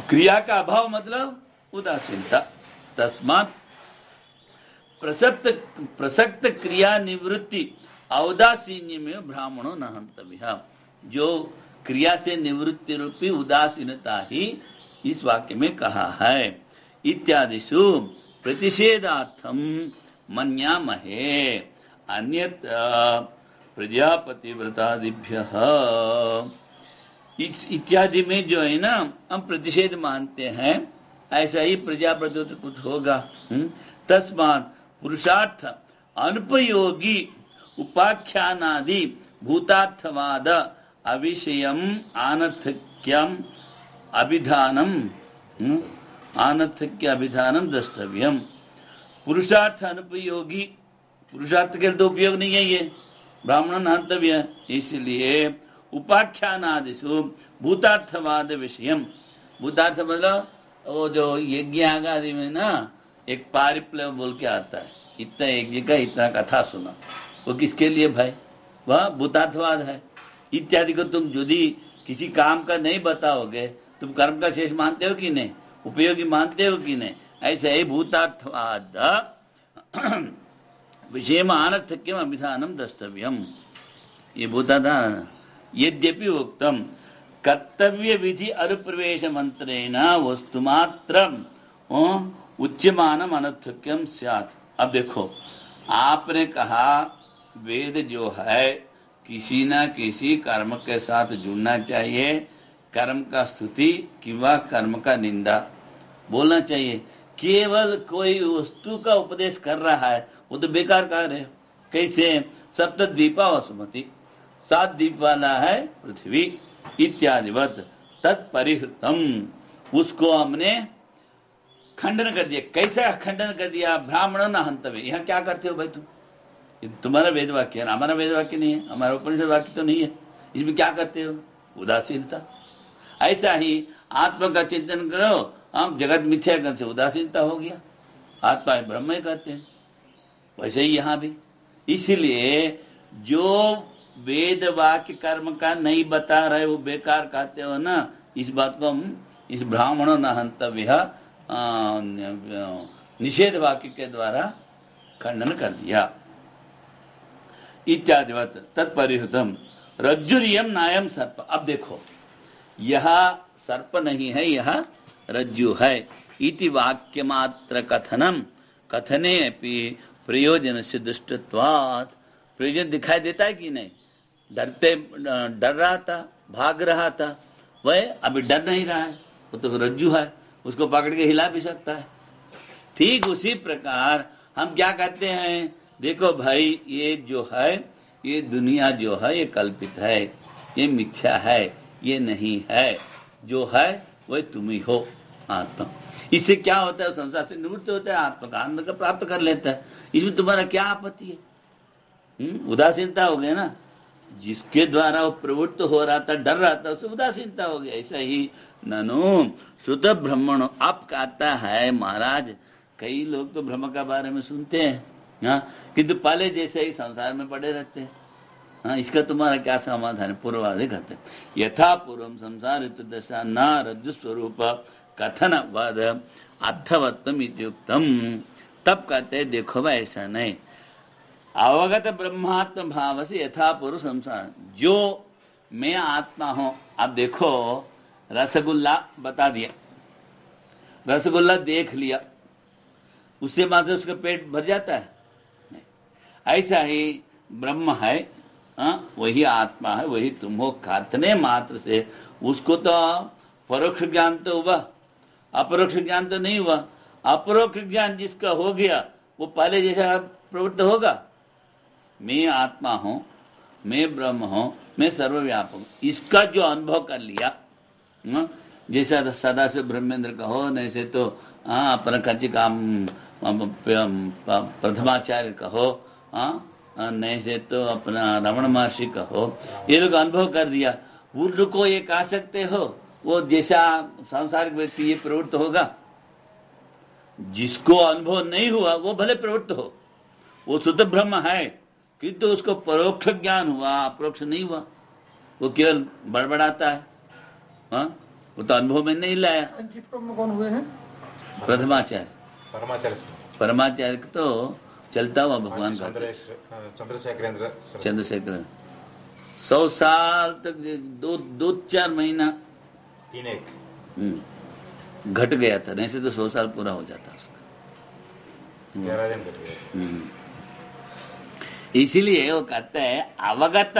क्रिया का अभाव मतलब उदासीनता। तस्मात् प्रसक्त क्रिया निवृत्ति औदासीन्य में ब्राह्मणों न हंतव्य। जो क्रिया से निवृत्ति रूपी उदासीनता ही इस वाक्य में कहा है। इत्यादिषु प्रतिषेधार्थम मन्यामहे अन्यत्र प्रजापति व्रतादिभ्यः। इत्यादि में जो है ना हम प्रतिषेध मानते हैं, ऐसा ही प्रजापति तो कुछ होगा। तस्मात् पुरुषार्थ अनुपयोगी उपाख्यानादि भूतार्थवाद अविषयम अनर्थक्यम अभिधानम अनर्थक्य अभिधानम द्रष्टव्यम। पुरुषार्थ अनुपयोगी, पुरुषार्थ के तो उपयोग नहीं है ये, ब्राह्मण हंतव्य। इसलिए उपाख्यानादिषु भूतार्थवाद विषयम, भूतार्थ मतलब वो जो यज्ञ आदि में ना एक पारिप्लव बोल के आता है, इतना यज्ञ का इतना कथा सुना, वो किसके लिए भाई? वह भूतार्थवाद है। इत्यादि को तुम यदि किसी काम का नहीं बताओगे, तुम कर्म का शेष मानते हो कि नहीं, उपयोगी मानते हो कि नहीं? ऐसे ही भूतार्थवाद विषय में अनर्थक्यम अभिधानम द्रष्टव्यम। ये भूतार्थ यद्यपि उक्तम कर्तव्य विधि अनुप्रवेश मंत्रेण वस्तुमात्रम उच्यमानम अनर्थक्यम स्यात्। अब देखो, आपने कहा वेद जो है किसी न किसी कर्म के साथ जुड़ना चाहिए, कर्म का स्तुति किंवा कर्म का निंदा बोलना चाहिए। केवल कोई वस्तु का उपदेश कर रहा है वो तो बेकार कार्य है। कैसे? सप्तद्वीपा वसुमति, 7 द्वीप वाला है पृथ्वी इत्यादिवत तत्परिहृतम, उसको हमने खंडन कर दिया। कैसा खंडन कर दिया? ब्राह्मण न हंतव्य। यहाँ क्या करते हो भाई तुम? तुम्हारा वेद वाक्य है, हमारा वेद वाक्य नहीं है, हमारा उपनिषद वाक्य तो नहीं है, इसमें क्या करते हो? उदासीनता। ऐसा ही आत्मा का चिंतन करो, हम जगत मिथ्या कर से उदासीनता हो गया, आत्मा ब्रह्म ही कहते हैं। वैसे ही यहाँ भी, इसलिए जो वेद वाक्य कर्म का नहीं बता रहे वो बेकार कहते हो ना, इस बात को हम इस ब्राह्मणों न हंतव्य निषेध वाक्य के द्वारा खंडन कर दिया। इत्यादिवत तत्परिहृतम रज्जुरियम नायम सर्प। अब देखो, यह सर्प नहीं है, यह रज्जु है। इति वाक्य मात्र कथनम कथने अपि प्रयोजन से दृष्टत्वात्। प्रयोजन दिखाई देता है कि नहीं? डर रहा था, भाग रहा था, वह अभी डर नहीं रहा है, वो तो रज्जु है, उसको पकड़ के हिला भी सकता है। ठीक उसी प्रकार हम क्या कहते हैं? देखो भाई, ये जो है, ये दुनिया जो है ये कल्पित है, ये मिथ्या है, ये नहीं है, जो है वह तुम ही हो, आत्मा। इससे क्या होता है? संसार से निवृत्त होता है, आत्मा का आनंद का प्राप्त कर लेता है। इसमें तुम्हारा क्या आपत्ति है? उदासीनता हो गया ना, जिसके द्वारा वो प्रवृत्त हो रहा था, डर रहा था, उससे उदासीनता हो गया। ऐसा ही ननु श्रुत ब्रह्मणो। अब कहता है महाराज, कई लोग तो ब्रह्म का बारे में सुनते हैं, हाँ, किंतु पहले जैसे ही संसार में पड़े रहते हैं। हाँ, इसका तुम्हारा क्या समाधान है? पूर्वादि कहते हैं यथा पूर्वम संसार दशा न रज्जु स्वरूप कथन वद अर्थवत्तम इत्युक्तम। तब कहते हैं देखो भाई ऐसा नहीं, अवगत ब्रह्मात्म भाव से यथा पूर्व संसार, जो मैं आत्मा हूं। अब देखो, रसगुल्ला बता दिया, रसगुल्ला देख लिया, उससे मात्र उसका पेट भर जाता है? ऐसा ही ब्रह्म है, वही आत्मा है, वही तुम हो, कथने मात्र से उसको तो परोक्ष ज्ञान तो हुआ, अपरोक्ष ज्ञान तो नहीं हुआ। अपरोक्ष ज्ञान जिसका हो गया वो पहले जैसा प्रवृत्त होगा। मैं आत्मा हूं, मैं ब्रह्म हूं, मैं सर्वव्यापक हूं, इसका जो अनुभव कर लिया, जैसा सदा से ब्रह्मेंद्र कहो, नहीं से तो अपना कच्ची काम प्रथमाचार्य कहो, नहीं से तो अपना रमण महर्षि कहो, ये लोग अनुभव कर दिया। उनको ये कह सकते हो वो जैसा सांसारिक व्यक्ति ये प्रवृत्त होगा? जिसको अनुभव नहीं हुआ वो भले प्रवृत्त हो, वो शुद्ध ब्रह्म है, किंतु उसको परोक्ष ज्ञान हुआ, अपरोक्ष नहीं हुआ, वो केवल बड़बड़ाता है, वो तो अनुभव में नहीं लाया। कौन हुए हैं? प्रथमाचार्य। परमाचार्य तो चलता हुआ भगवान का चंद्रशेखरेंद्र चंद्रशेखर 100 साल तक 2-4 महीना 3 घट गया था, नहीं से तो 100 साल पूरा हो जाता उसका। 11 दिन घट गया। इसीलिए वो कहते हैं अवगत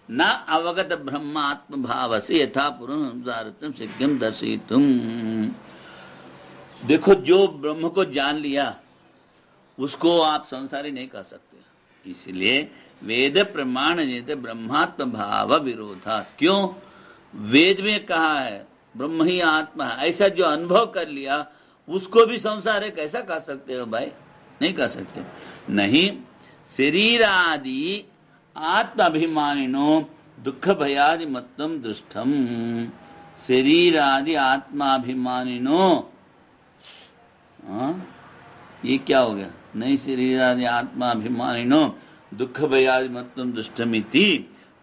न अवगत ब्रह्मात्म भाव से यथा पुरुषार्थम सिद्धिम दर्शितुम। देखो, जो ब्रह्म को जान लिया उसको आप संसारी नहीं कह सकते। इसलिए वेद प्रमाण जैसे ब्रह्मात्म भाव विरोधा। क्यों? वेद में कहा है ब्रह्म ही आत्मा है, ऐसा जो अनुभव कर लिया उसको भी संसार है कैसा कह सकते हो भाई? नहीं कह सकते। नहीं, शरीर आदि आत्माभिमानिनो दुख भयादि मतम दृष्टम। शरीर आदि आत्माभिमानिनो, ये क्या हो गया? नहीं, शरीर आदि आत्माभिमानिनो दुख भयादि मतम दृष्टमिति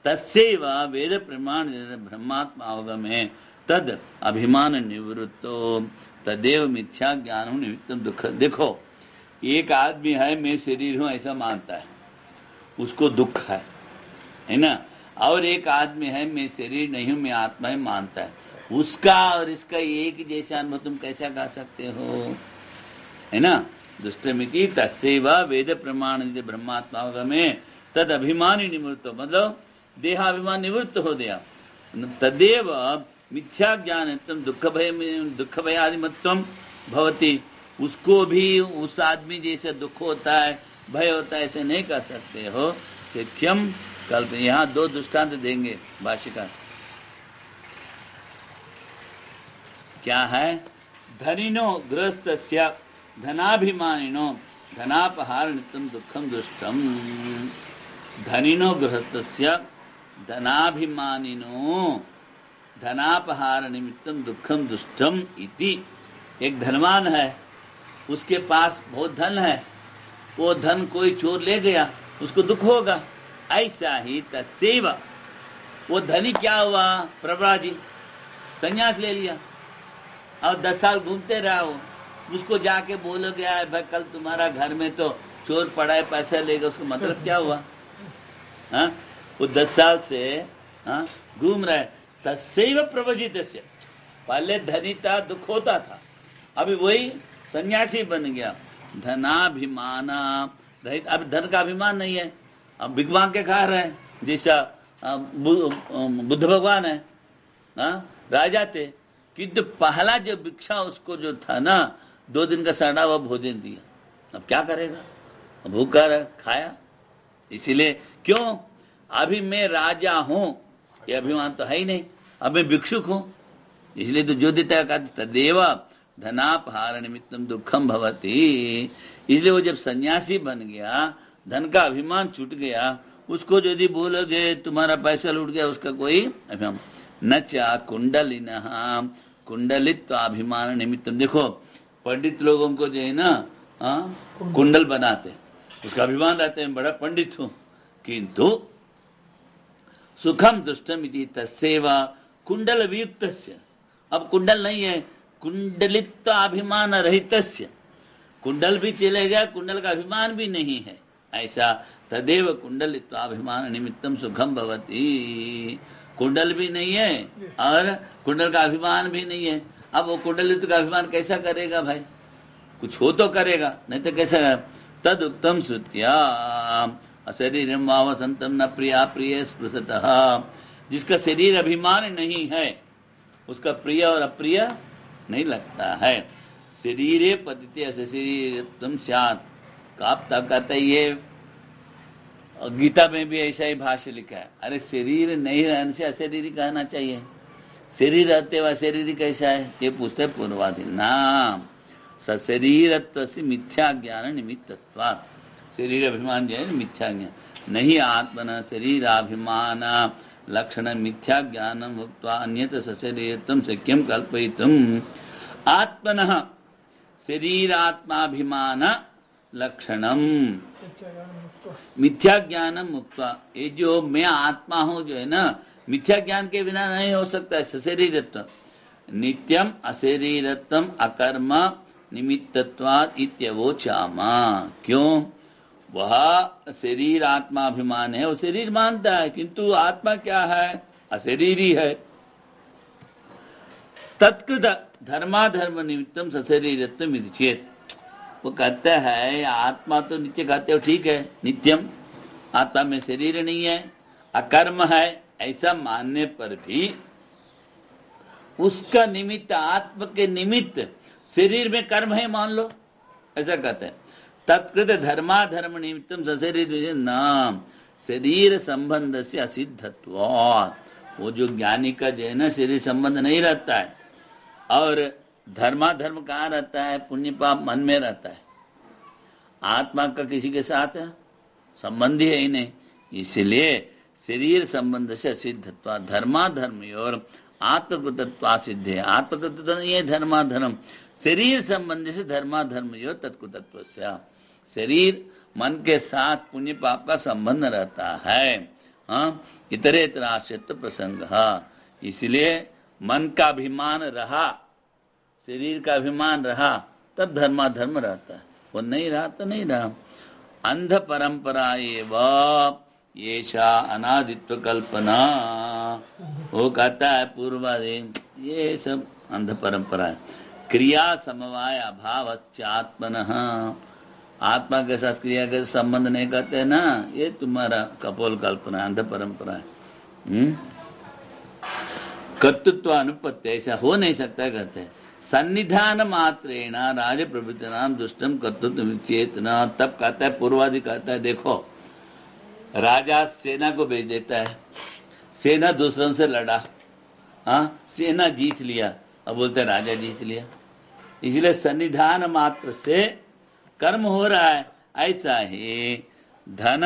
तस्यैव वेद प्रमाण ब्रह्मात्मा अवगमे तद अभिमान निवृत्तो तदेव मिथ्या ज्ञान निमित्तम दुख। देखो, एक आदमी है मैं शरीर हूं ऐसा मानता है, उसको दुख है ना। और एक आदमी है मैं शरीर नहीं हूं मैं आत्मा है मानता है, उसका और इसका एक जैसा अनुभव तुम कैसा गा सकते हो? है ना। दुष्टमिति तस्यैव वेद प्रमाण ब्रह्मात्मा में तद अभिमानी निवृत्त, मतलब देहाभिमान निवृत्त हो गया। तदेव मिथ्या ज्ञान दुख भयादिमत्वम भवति। उसको भी उस आदमी जैसे दुख होता है भय होता है ऐसे नहीं कर सकते हो। सिख्यम कल्प। यहाँ 2 दृष्टांत देंगे भाष्यकार। क्या है? धनिनो गृहस्थस्य धनाभिमानिनो धनापहार नित्यम दुखम दुष्टम। धनिनो गृहस्थस्य धनाभिमानिनो धनापहार निमित्तम दुखम दुष्टम इति। एक धनवान है, उसके पास बहुत धन है, वो धन कोई चोर ले गया उसको दुख होगा। ऐसा ही तस्यैव वो धनी क्या हुआ? प्रव्राजी, संन्यास ले लिया और 10 साल घूमते रहा। वो उसको जाके बोलो गया भाई कल तुम्हारा घर में तो चोर पड़ा है पैसा लेगा, उसका मतलब क्या हुआ? हाँ, वो 10 साल से घूम रहा है। तस्यैव प्रव्रजितस्य, पहले धनी था दुख होता था, अभी वही सन्यासी बन गया। धनाभिमान, अब धन का अभिमान नहीं है, अब भिख मांग के खा रहे हैं। जैसा बुद्ध भगवान है, राजा थे, किंतु पहला जो भिक्षा उसको जो था ना 2 दिन का सड़ा हुआ भोजन दिया। अब क्या करेगा? भूखा खाया। इसीलिए क्यों? अभी मैं राजा हूं ये अभिमान तो है ही नहीं, अब मैं भिक्षुक हूं। इसलिए तो जो देता है तदेव धनापहार निमित्तम दुखम भवति। इसलिए वो जब सन्यासी बन गया, धन का अभिमान छूट गया, उसको यदि बोलोगे तुम्हारा पैसा लूट गया उसका कोई अभिमान न चा कुंडलिनः कुंडलित्व अभिमान निमित्तम। देखो पंडित लोगों को जो है ना कुंडल बनाते, उसका अभिमान रहते हैं बड़ा पंडित हूं, किंतु सुखम दुष्टम इति तस्यैव कुंडल वियुक्तस्य। अब कुंडल नहीं है, कुंडलित्व अभिमान रहितस्य। कुंडल भी चले गया, कुंडल का अभिमान भी नहीं है, ऐसा तदेव कुंडलित्व अभिमान निमित्तम सुखम भवति। कुंडल भी नहीं है और कुंडल का अभिमान भी नहीं है। अब वो कुंडलित्व का अभिमान कैसा करेगा भाई? कुछ हो तो करेगा, नहीं तो कैसा? तद उत्तम श्रुत्या शरीरम वावसंतम न प्रिया प्रिय स्पृशतः। जिसका शरीर अभिमान नहीं है उसका प्रिय और अप्रिय नहीं लगता है। शरीरे पतिते शरीरत्वम स्यात्। कहता ये गीता में भी ऐसा ही भाष्य लिखा है। अरे शरीर नहीं रहने से अशरीरी कहना चाहिए, शरीर रहते हुए अशरीरी कैसा है? ये पूछते पूर्वाधि नाम सशरीरत्व से मिथ्या ज्ञान निमित्तत्वात्। शरीर अभिमान जो है मिथ्या ज्ञान नहीं। आत्मन शरीराभिमान लक्षण मिथ्या ज्ञानम मुक्त्वा अन्यत सशरीरत्वं शक्यं कल्पयितुम्। आत्मनः शरीरात्माभिमान लक्षणम मिथ्या ज्ञानम मुक्त्वा। ये जो मैं आत्मा हूं जो है ना, मिथ्या ज्ञान के बिना नहीं हो सकता है। सशरीरत्व नित्यम अशरीरत्वम अकर्म निमित्तत्वात् इत्यवोचामा। क्यों? वह शरीर आत्मा अभिमान है, वो शरीर मानता है, किंतु आत्मा क्या है? अशरीरी है। तत्कृत धर्माधर्म निमित्तम सशरीरत्व विदिचेत। वो कहता है आत्मा तो नित्य, कहते हो ठीक है, नित्यम, आत्मा में शरीर नहीं है, अकर्म है, ऐसा मानने पर भी उसका निमित्त, आत्मा के निमित्त शरीर में कर्म है मान लो, ऐसा कहते हैं। तत्कृत धर्माधर्म निमित्तम सशरीर नाम शरीर संबंध से असिद्धत्वात्। वो जो ज्ञानी का जो है ना, शरीर संबंध नहीं रहता है, और धर्माधर्म कहाँ रहता है? पुण्य पाप मन में रहता है। आत्मा का किसी के साथ संबंध है ही नहीं, इसलिए शरीर संबंध से असिद्धत्वा धर्माधर्म और आत्मकृतत्वा सिद्ध है। आत्मकृतत्व नहीं है धर्माधर्म, शरीर संबंध से धर्माधर्म और तत्कृतत्व। शरीर मन के साथ पुण्य पाप का संबंध रहता है। हाँ, इतरेतर आश्रित प्रसंग, इसलिए मन का अभिमान रहा, शरीर का अभिमान रहा, तब धर्माधर्म रहता है, वो नहीं रहा तो नहीं रहा। अंध परंपरा एवं येषा अनादित्व कल्पना। वो कहता है पूर्वादि, ये सब अंध परंपरा है। क्रिया समवाय अभाव आत्मनः, आत्मा के साथ क्रिया के संबंध नहीं करते ना, ये तुम्हारा कपोल कल्पना, अंध परंपरा है। कर्तृत्व अनुपत्ति, ऐसा हो नहीं सकता कहते हैं। सन्निधान मात्रेण राज प्रभृति नाम दुष्टम कर्तृत्व चेतना। तब कहता है पूर्वादि, कहता है देखो राजा सेना को भेज देता है, सेना दूसरों से लड़ा, हाँ सेना जीत लिया, अब बोलते राजा जीत लिया। इसलिए सन्निधान मात्र से कर्म हो रहा है। ऐसा ही धन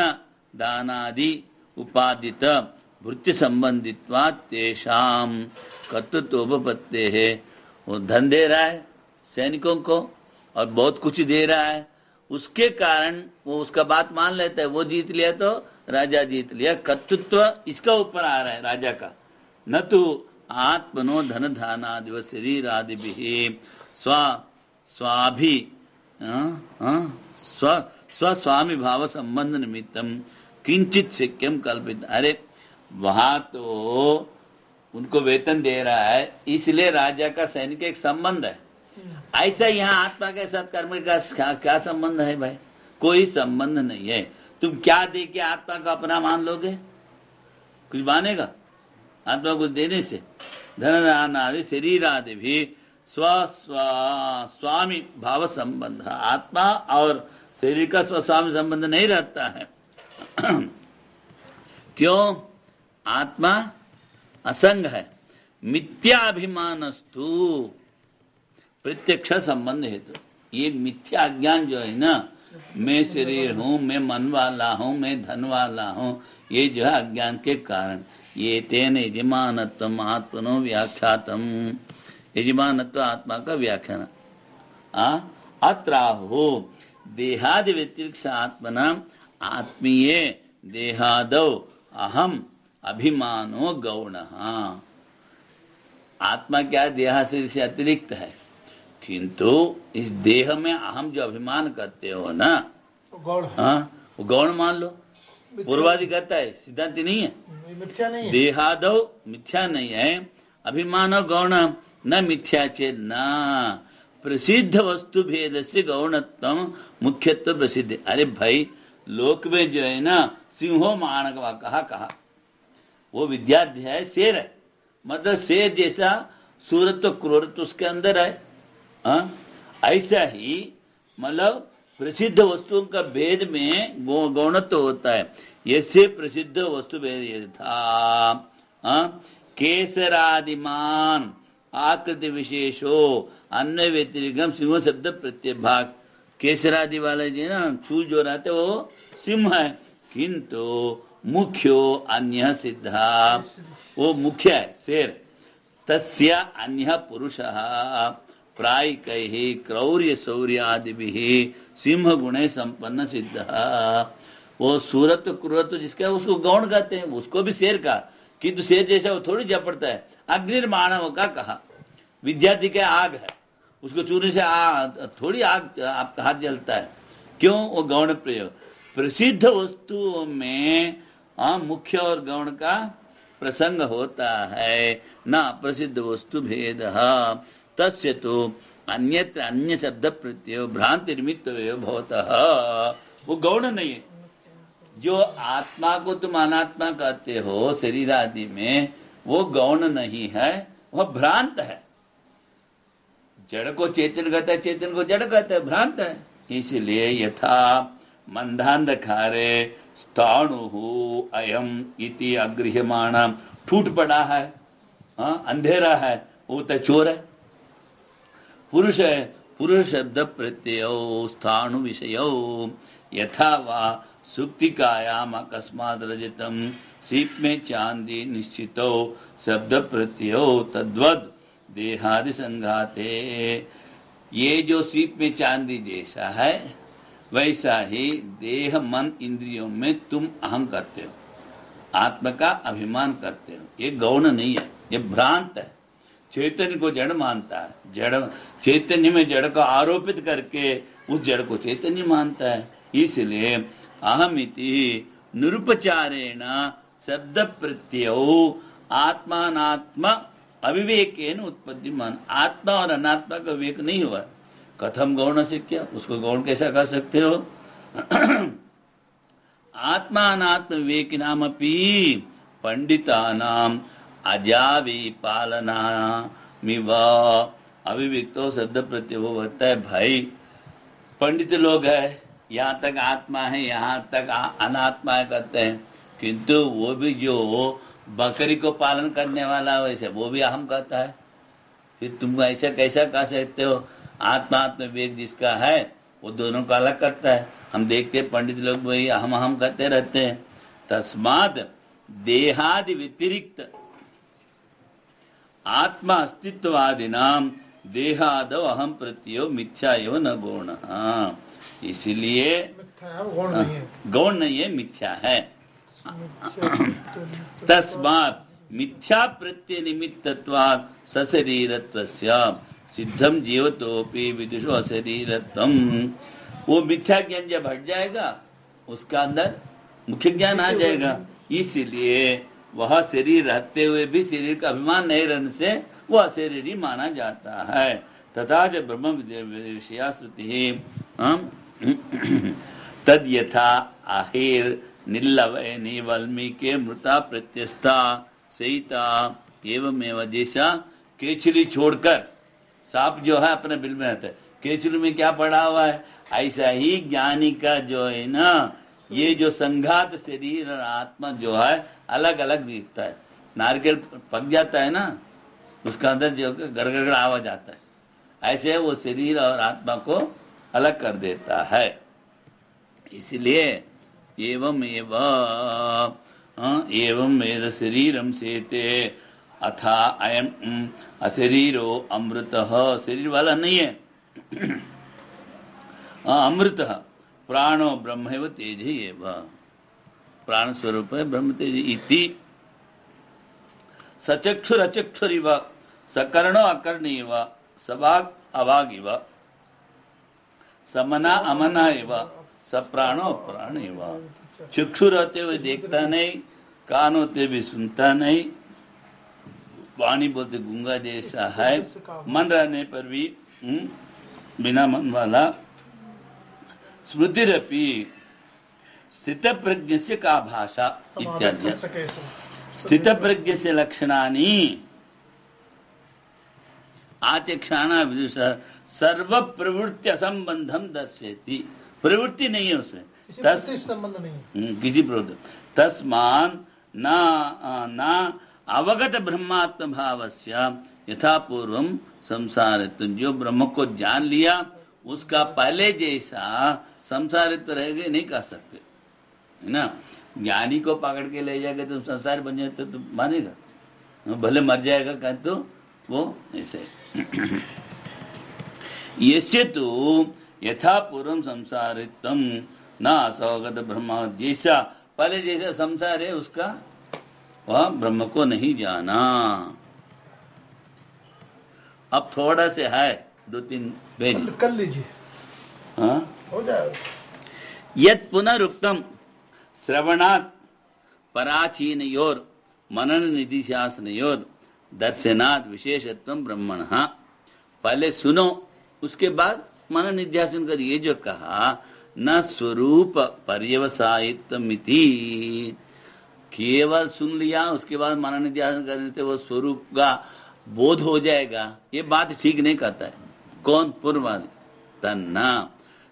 दानादि उपादित वृत्ति संबंधित्वा तेषाम कर्तृत्वोपपत्ते है। वो धन दे रहा है सैनिकों को और बहुत कुछ दे रहा है, उसके कारण वो उसका बात मान लेता है, वो जीत लिया तो राजा जीत लिया। कर्तृत्व इसका ऊपर आ रहा है राजा का, न तो आत्मनो धन धानादि शरीर आदि भी स्वाभि स्वामी भाव संबंध निमित्तम किंचित शक्यम कल्पित। अरे वहां तो उनको वेतन दे रहा है, इसलिए राजा का सैनिक एक संबंध है। ऐसा यहाँ आत्मा के साथ कर्म का क्या संबंध है भाई? कोई संबंध नहीं है। तुम क्या दे के आत्मा का अपना मान लोगे? कुछ मानेगा आत्मा को देने से? धन आदि शरीर आदि भी स्वामी भाव संबंध, आत्मा और शरीर का स्वस्वामी संबंध नहीं रहता है। क्यों? आत्मा असंग है। मिथ्याभिमानस्तु प्रत्यक्ष संबंध है। तो ये मिथ्या ज्ञान जो है ना, मैं शरीर हूं, मैं मन वाला हूं, मैं धन वाला हूं, ये जो है अज्ञान के कारण। ये तेन यजमानत्वम आत्मनो व्याख्यातम, यजमानत्व आत्मा का व्याख्यान। अत्राहो देहादि व्यतिरिक्त आत्मना आत्मीय देहादौ अहम अभिमानो गौण। आत्मा क्या देहा से अतिरिक्त है, किंतु इस देह में अहम जो अभिमान करते हो ना, वो गौण मान लो। पूर्वादि कहता है, सिद्धांति नहीं है, मिथ्या नहीं है। देहादौ मिथ्या नहीं है, अभिमानो गौण न मिथ्या चेत न प्रसिद्ध वस्तु भेद से गौणत्व मुख्यत्व प्रसिद्ध। अरे भाई लोक में जो है ना, सिंहो माणकवा कहा वो विद्याध्याय शेर है, मतलब शेर जैसा सूरत्व क्रूरत्व उसके अंदर है। ऐसा ही मतलब प्रसिद्ध वस्तुओं का भेद में गौणत्व होता है। यसे प्रसिद्ध वस्तु भेद था केसरादिमान आकृति विशेषो अन्य व्यतिरिक्तम सिंह शब्द प्रत्यभाग। केसरादि वाले जी ना, छू जो रहते वो सिंह है, किंतु मुख्यो अन्य सिद्धा, वो मुख्य है शेर। तस्य अन्य पुरुषः प्राय कहे क्रौर्य शौर्य आदि भी सिंह गुणे संपन्न सिद्ध। वो सूरत क्रूरत जिसका उसको गौण कहते हैं, उसको भी शेर का, किंतु शेर जैसा वो थोड़ी झपड़ता है। अग्निर्माणव का कहा, विद्यार्थी का आग है, उसको चूने से थोड़ी आग आपका हाथ जलता है। क्यों? वो गौण प्रयोग। प्रसिद्ध वस्तुओं में मुख्य और गौण का प्रसंग होता है, ना प्रसिद्ध वस्तु भेद तस्य तो अन्यत्र अन्य शब्द प्रत्यय भ्रांति निमित्त भवतः। वो गौण नहीं है। जो आत्मा को तुम अनात्मा कहते हो शरीर आदि में, वो गौण नहीं है, वह भ्रांत है। जड़ को चेतन कहता है, चेतन को जड़ कहता है, भ्रांत है। इसलिए यथा मंदांधकारे स्थाणु अयम इति अगृह्यमाण, टूट पड़ा है, अंधेरा है, वो तो चोर है। पुरुष है, पुरुष शब्द प्रत्ययो स्थाणु विषयो यथा वा सुक्तिकायाम अकस्मात् रजतम, सीप में चांदी निश्चितो शब्द प्रत्ययो तद्वद देहादि संघाते। ये जो सीप में चांदी जैसा है, वैसा ही देह मन इंद्रियों में तुम अहम करते हो, आत्मा का अभिमान करते हो। ये गौण नहीं है, ये भ्रांत है। चैतन्य को जड़ मानता है, जड़ चैतन्य में जड़ को आरोपित करके उस जड़ को चैतन्य मानता है। इसलिए अहमिति निरुपचारेण शब्द प्रत्ययो आत्मानात्मा अविवेकेन उत्पत्ति मान। आत्मा और अनात्मा का विवेक नहीं हुआ, कथम गौण से क्या, उसको गौण कैसा कर सकते हो? आत्मा अनात्म विवेक नाम अपी पंडितानाम अजावी पालना मिवा अविवेक्तो शब्द प्रत्यय होता है। भाई पंडित लोग है, यहाँ तक आत्मा है, यहाँ तक अनात्मा है कहते हैं, किंतु वो भी जो बकरी को पालन करने वाला वैसे वो भी अहम कहता है। फिर तुम ऐसा कैसा कह सकते हो? आत्मात्म विवेक जिसका है वो दोनों का अलग करता है। हम देखते पंडित लोग वही अहम कहते रहते हैं। तस्मात् देहादि व्यतिरिक्त आत्मा अस्तित्वादि नाम देहादो अहम प्रत्ययो मिथ्या एवं न गौण। इसलिए गौण नहीं है, मिथ्या है। तस्मात् मिथ्या प्रत्यय निमित्तत्वात् सशरीरत्वस्य सिद्धम जीवतोपि विदुषो अशरीरत्वम। वो मिथ्या ज्ञान जब हट जाएगा, उसका अंदर मुख्य ज्ञान आ जाएगा। इसलिए वह शरीर रहते हुए भी शरीर का अभिमान नहीं रहने से वो अशरीरी माना जाता है। तथा च ब्रह्म विषया श्रुति तद यथा आहिर निल्लवयनी वाल्मीकि मृता प्रत्यस्था सहिता एवमेव। जैसा केचुली छोड़कर सांप जो है अपने बिल में रहता है, केचुली में क्या पड़ा हुआ है, ऐसा ही ज्ञानी का जो है ना, ये जो संघात शरीर और आत्मा जो है अलग अलग दिखता है। नारिकेल पक जाता है ना, उसका अंदर जो गड़गड़ आवाज आता है, ऐसे वो शरीर और आत्मा को अलग कर देता है। इसलिए एवं वेद शरीरम सेते अथा अयम अशरीरो अमृतः। शरीर वाला नहीं है, अमृतः प्राणो ब्रह्मैव तेज एव। प्राण स्वरूप है ब्रह्म तेज। इति सचक्षुर अचक्षुरिव सकर्णो अकर्णीव सवाग अवागिव समना अमना इव सप्राणो प्राण इव। चक्षु रहते हुए देखता नहीं, कान होते भी सुनता नहीं, वाणी बोलते गूंगा जैसा है, मन रहने पर भी बिना मन वाला। स्मृतिरपि स्थित प्रज्ञ से का भाषा इत्यादि। स्थित प्रज्ञ से लक्षणानि आचक्षाणा विदुष सर्व प्रवृत्ति असंबंधम दर्शयति। प्रवृत्ति नहीं है उसमें, संबंध नहीं, किसी प्रवृत्ति। तस्मान ना अवगत ब्रह्मात्म भावस्य यथा पूर्वम संसारित्व। जो ब्रह्म को जान लिया उसका पहले जैसा संसारित्व रहेगा नहीं कह सकते, है ना। ज्ञानी को पकड़ के ले जाके तुम संसार बन जाए तो मानेगा, भले मर जाएगा कह तो वो ऐसे। ये तो यथा पूर्वम संसारित्वम न असवगत ब्रह्म। जैसा पहले जैसा संसार है उसका वह ब्रह्म को नहीं जाना। अब थोड़ा से है, 2-3 पेज कर लीजिए, हाँ हो जाएगा। यत् पुनरुक्तम श्रवणात् पराचीनयोर मनन निधिशासनयोर दर्शनात् विशेषत्वम ब्रह्मणः। पहले सुनो, उसके बाद मनन निध्यासन कर। ये जो कहा न स्वरूप पर्यवसायित्वमिति, केवल सुन लिया उसके बाद मनन निध्यासन करने से वो स्वरूप का बोध हो जाएगा, ये बात ठीक नहीं कहता है। कौन? पूर्ववादी। तन्ना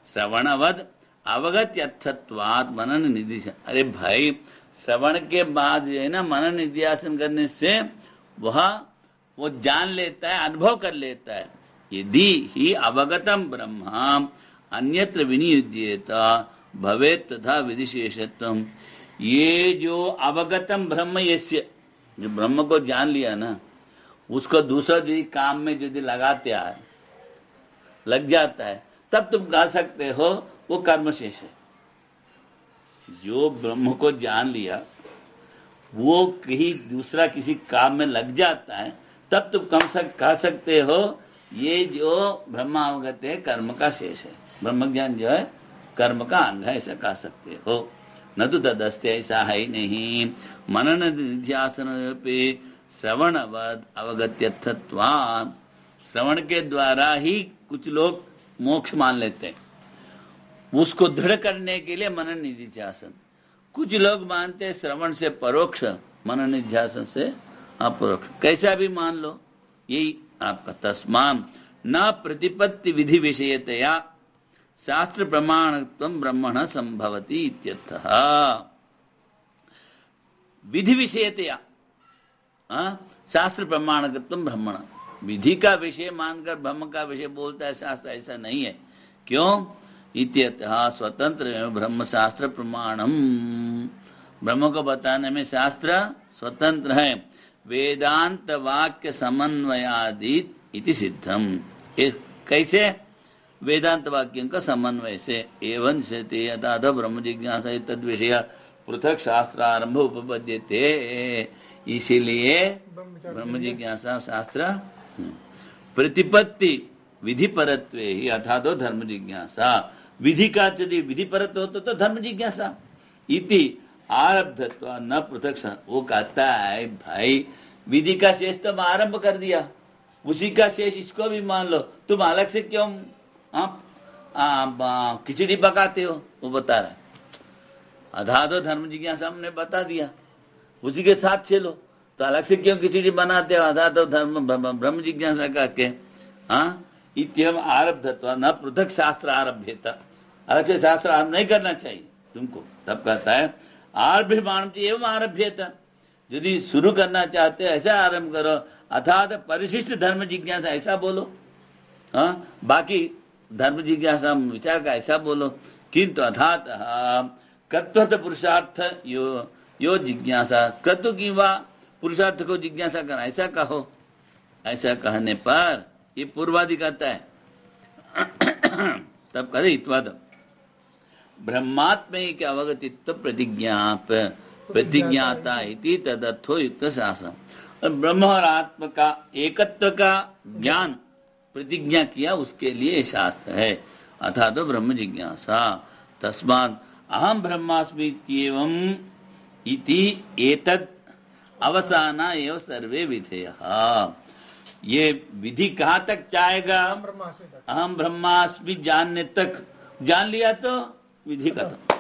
श्रवणवद अवगत्यर्थत्वात् मनन निधिशासन। अरे भाई, श्रवण के बाद जो है ना मनन निध्यासन करने से वो जान लेता है, अनुभव कर लेता है। यदि ही अवगतम ब्रह्म अन्यत्र विनियुज्येत भवेत् तथा विधिशेषत्वम। ये जो अवगतम ब्रह्म, यस्य, जो ब्रह्म को जान लिया ना, उसको दूसरा यदि काम में यदि लगाते आए, लग जाता है, तब तुम कह सकते हो वो कर्म शेष है। जो ब्रह्म को जान लिया वो कहीं दूसरा किसी काम में लग जाता है, तब तुम कह सकते हो ये जो ब्रह्मावगत है कर्म का शेष है, ब्रह्म ज्ञान जो है कर्म का अंग है, ऐसा कह सकते हो। न तो तदस्ते, ऐसा है ही नहीं। मनन निध्यासन पे श्रवणवद अवगत्यर्थत्वात्, श्रवण के द्वारा ही कुछ लोग मोक्ष मान लेते हैं, उसको दृढ़ करने के लिए मनन निध्यासन। कुछ लोग मानते हैं श्रवण से परोक्ष, मनन निध्यासन से अपरोक्ष, कैसा भी मान लो, यही आपका। तस्माम न प्रतिपत्ति विधि विषयतया शास्त्र प्रमाणत्वं ब्रह्मण संभवति इत्यर्थः। विधि विषयतया शास्त्र प्रमाणत्वं ब्रह्मण, विधि का विषय मानकर ब्रह्म का विषय बोलता है शास्त्र, ऐसा नहीं है। क्यों? इत्यतः स्वतंत्र ब्रह्म शास्त्र प्रमाणम, ब्रह्म को बताने में शास्त्र स्वतंत्र है। वेदांत वाक्य समन्वयादित इति सिद्धम। कैसे? वेदांत वाक्यों का समन्वय से। एवं से ते अतः ब्रह्म जिज्ञासा तद विषय पृथक शास्त्र आरंभ उपपद्यते। इसीलिए ब्रह्म जिज्ञासा शास्त्र प्रतिपत्ति विधि परत्वे ही अर्थात धर्म जिज्ञासा। विधि का यदि विधि परत्व हो तो धर्म जिज्ञासा। इति आरब्धत्व न पृथक। वो कहता है भाई विधि का शेष तुम आरंभ कर दिया, उसी का शेष इसको भी मान लो, तुम अलग से क्यों खिचड़ी पकाते हो? वो बता रहा है अधा तो धर्म जिज्ञासा हमने बता दिया, उसी के साथ चलो, तो अलग से क्यों खिचड़ी बनाते हो? अधा तो धर्म ब्रह्म जिज्ञासा का के इत्यम आरब्धत्व न पृथक शास्त्र आरभ्यता। अलग से शास्त्र आरंभ नहीं करना चाहिए तुमको। तब कहता है आरभ्यमाण एवं आरभ्यता, यदि शुरू करना चाहते ऐसा आरंभ करो, अर्थात परिशिष्ट धर्म जिज्ञासा ऐसा बोलो, बाकी धर्म जिज्ञासा विचार का ऐसा बोलो। किंतु अर्थात कर्तव्य पुरुषार्थ यो जिज्ञासा, कर्तव्य की वा पुरुषार्थ को जिज्ञासा करना ऐसा कहो। ऐसा कहने पर ये पूर्वादि कहता है तब कहते इत्वाद ब्रह्मात्म के अवगतित्व प्रतिज्ञाता इति तदर्थो युक्त शास्त्र। ब्रह्म और आत्मा का एकत्व का ज्ञान प्रतिज्ञा किया, उसके लिए शास्त्र है। अथा तो ब्रह्म जिज्ञासा। तस्मात् अहम ब्रह्मास्मि इत्येवम् इति एतद् अवसाना एव सर्वे विधेयः। ये विधि कहाँ तक जाएगा? अहम ब्रह्मास्मि जानने तक। जान लिया तो विधि खत्म।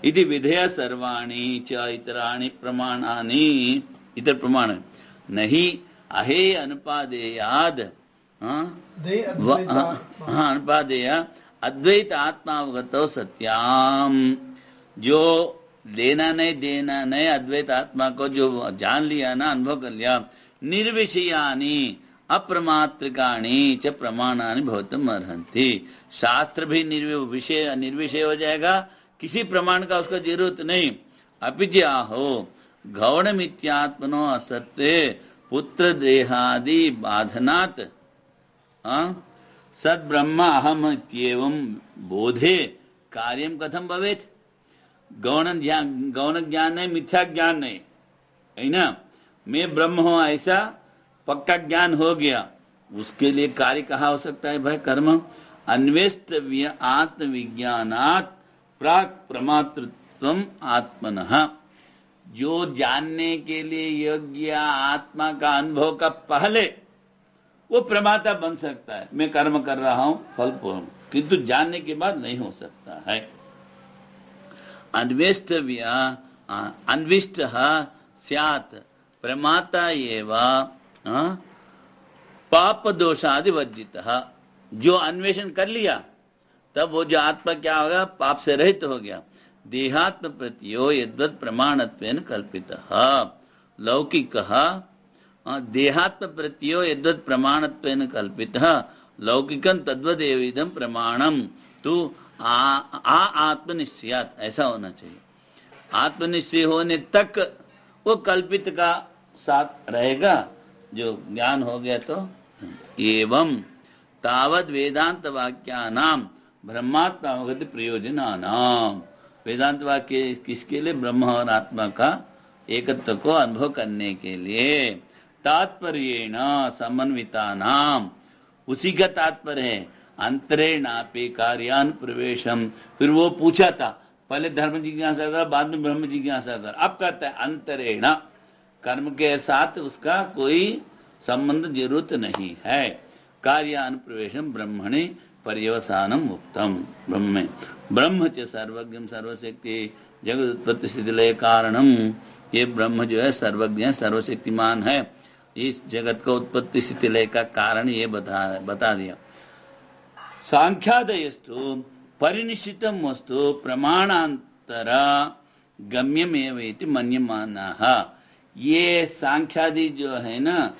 इति विधेय सर्वाणि च इतराणि प्रमाणानि, इतर प्रमाण नहीं अहे अनुपादेयाद अनुपादेय अद्वैत आत्मावगतो सत्याम। जो लेना नहीं देना नहीं, अद्वैत आत्मा को जो जान लिया ना, अनुभव कर लिया, निर्विषयानि अप्रमात्रिकाणि च प्रमाणानि भवितुम् अर्हन्ति। शास्त्र भी निर्विषय हो जाएगा, किसी प्रमाण का उसका जरूरत नहीं। अपिच आहो गौण मिथ्यात्मनो असत्य पुत्र देहादि बाधनात् सद ब्रह्म अहम इत्येवं बोधे कार्यम कथम भवेत्। गौण ज्ञान नहीं, मिथ्या ज्ञान नहीं है ना। मैं ब्रह्म हूं ऐसा पक्का ज्ञान हो गया, उसके लिए कार्य कहाँ हो सकता है भाई? कर्म। अन्वेष्टव्य आत्मविज्ञानात् प्राक प्रमातृत्वम आत्मनः, जो जानने के लिए योग्य आत्मा का अनुभव का पहले वो प्रमाता बन सकता है। मैं कर्म कर रहा हूं फल पूर्ण, किंतु जानने के बाद नहीं हो सकता है। अन्विष्ट स्यात् प्रमाता एवं पाप दोषादि वर्जितः, जो अन्वेषण कर लिया तब वो जो आत्मा क्या होगा, पाप से रहित हो गया। देहात्म प्रतियो यद्वत् प्रमाणत्वेन कल्पितः, लौकिकः देहात्म प्रतियो यद्वत् प्रमाणत्वेन कल्पितः लौकिकं तद्वदेव इदं प्रमाणम तू आत्मनिश्चयात्, ऐसा होना चाहिए। आत्मनिश्चय होने तक वो कल्पित का साथ रहेगा, जो ज्ञान हो गया तो। एवं तावद वेदांत वाक्यानाम ब्रह्मात्मावगति प्रयोजनानाम, वेदांत वाक्य किसके लिए, ब्रह्म और आत्मा का एकत्व को अनुभव करने के लिए। तात्पर्येण समन्वितानाम, उसी का तात्पर्य है। अंतरेणापि कार्यान प्रवेशम, फिर वो पूछा था पहले धर्म जिज्ञासा कर, बाद में ब्रह्म जिज्ञासा कर, अब कहता है अंतरेण, कर्म के साथ उसका कोई संबंध जरूरत नहीं है। कार्यान प्रवेशम ब्रह्मणि पर्यवसानम मुक्तम, ब्रह्म च सर्वज्ञ सर्वशक्ति जगत उत्पत्ति स्थिति लय कारणम, ये ब्रह्म जो है सर्वज्ञ सर्वशक्तिमान है, इस जगत का उत्पत्ति स्थिति लय का कारण ये बता दिया। सांख्यादयस्तु परिनिश्चितम वस्तु प्रमाणांतर गम्यमेव इति मन्यमानाः, ये सांख्यादि जो है ना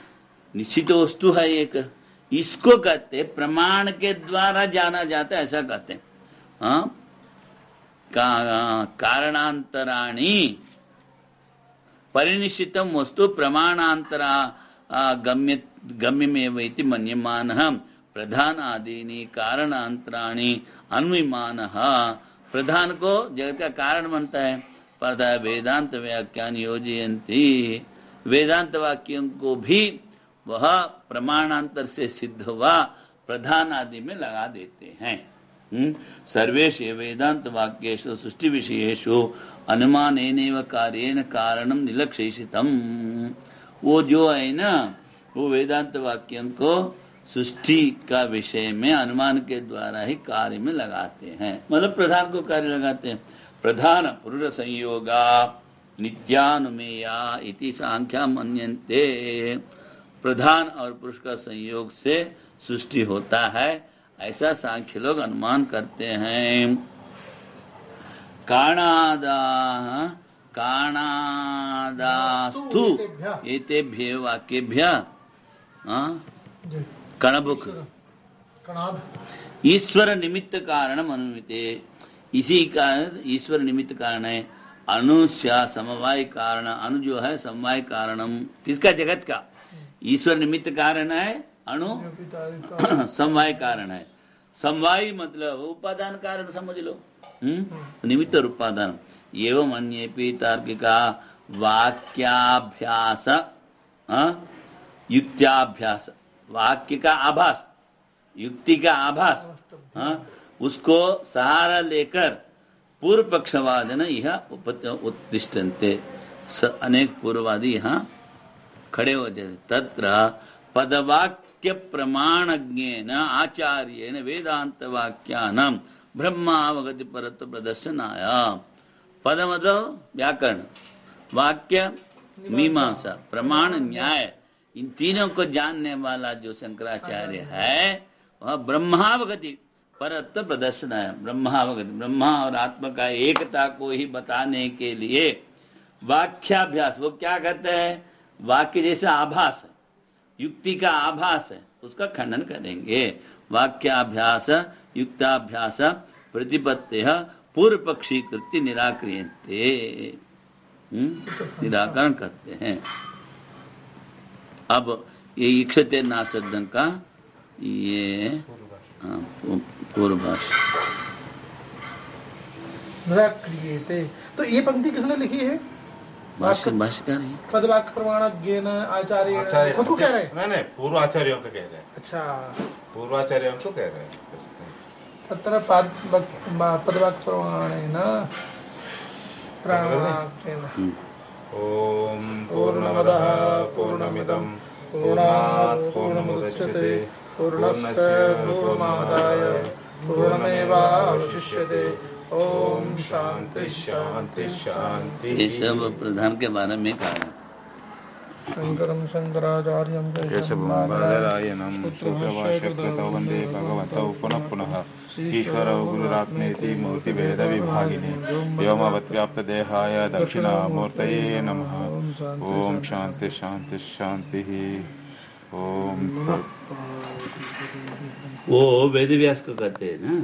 निश्चित वस्तु है एक, इसको कहते प्रमाण के द्वारा जाना जाता है, ऐसा कहते हैं। हाँ, कारणांतराणि परिनिश्चितम वस्तु प्रमाणांतरा गम्यमेव इति मन्यमानः, प्रधान आदीनि कारणांतराणि अन्विमानः, प्रधान को जगत का कारण बनता है। पता वेदांत व्याख्यान योजयन्ति, वेदांत वाक्यों को भी वह प्रमाणांतर से सिद्ध हुआ प्रधान आदि में लगा देते हैं। सर्वेषु वेदांत वाक्येषु सृष्टि विषयेषु अनुमानेनैव कार्येण कारणम निलक्षितम, वो जो है ना वो वेदांत वाक्यों को सृष्टि का विषय में अनुमान के द्वारा ही कार्य में लगाते हैं, मतलब प्रधान को कार्य लगाते हैं। प्रधान पुरुष संयोगा नित्यानुमेया इति सांख्या मन्यन्ते, प्रधान और पुरुष का संयोग से सृष्टि होता है, ऐसा सांख्य लोग अनुमान करते हैं। काणादास्तु एतेभ्य वाक्येभ्य कणबुक ईश्वर निमित्त कारणम अनुमिते, इसी का ईश्वर निमित्त कारण है। अनुष्या समवाय कारण, अनु जो है समवाय कारणम, किसका, जगत का। ईश्वर निमित्त कारण है, अणु समवाय कारण है। समवाय मतलब उपादान कारण समझ लो, निमित्त और उपादान। एवं अन्येपि तार्किका वाक्याभ्यास युक्त्याभ्यास, वाक्य का आभास युक्ति का आभास, उसको सहारा लेकर पूर्व पक्षवादन यह उत्तिष्ठन्ते, अनेक पूर्ववादी यहाँ खड़े हो जाते। तत्र पदवाक्य प्रमाणज्ञेन आचार्येण वेदांत वाक्यानां ब्रह्मावगति परत्व प्रदर्शनाय, पद मतलब व्याकरण, वाक्य मीमांसा, प्रमाण न्याय, इन तीनों को जानने वाला जो शंकराचार्य है वह ब्रह्मावगति परत्व प्रदर्शनाय, ब्रह्मावगति, ब्रह्मा और आत्मा का एकता को ही बताने के लिए वाक्याभ्यास, वो क्या कहते हैं, वाक्य जैसा आभास है, युक्ति का आभास है, उसका खंडन करेंगे। वाक्याभ्यास युक्ताभ्यास प्रतिपत्तेः पूर्व पक्षी कृत्य निराक्रियन्ते, निराकरण करते हैं। अब ये इक्षते नासदं का ये पूर्व भाषा निराक्रियते, तो ये पंक्ति किसने लिखी है? भाष्यकार है। पदवाक्य प्रमाणज्ञेन आचार्य खुद को कह रहे हैं? नहीं, पूर्वाचार्यों को कह रहे हैं। अच्छा, पूर्वाचार्यों को कह रहे हैं। तत्र पदवाक्प्रमाणेन प्राणाक्तेन ओम पूर्णमदः पूर्णमिदं पूर्णात् पूर्णमुदच्यते पूर्णस्य पूर्णमादाय पूर्णमेवावशिष्यते। ओम शांति शांति शांति। ये सब प्रधान के बारे में कहा है। शंकरं शंकराचार्यं केशवं सूत्रभाष्यकृतौ वन्दे भगवतौ पुनः पुनः ईश्वरौ गुरुरात्मेति मूर्तिभेदविभागिने व्योमवद्व्याप्तदेहाय दक्षिणामूर्तये नमः। ओम शांति शांति शांति। ओम वो वेद व्यास को कहते हैं ना।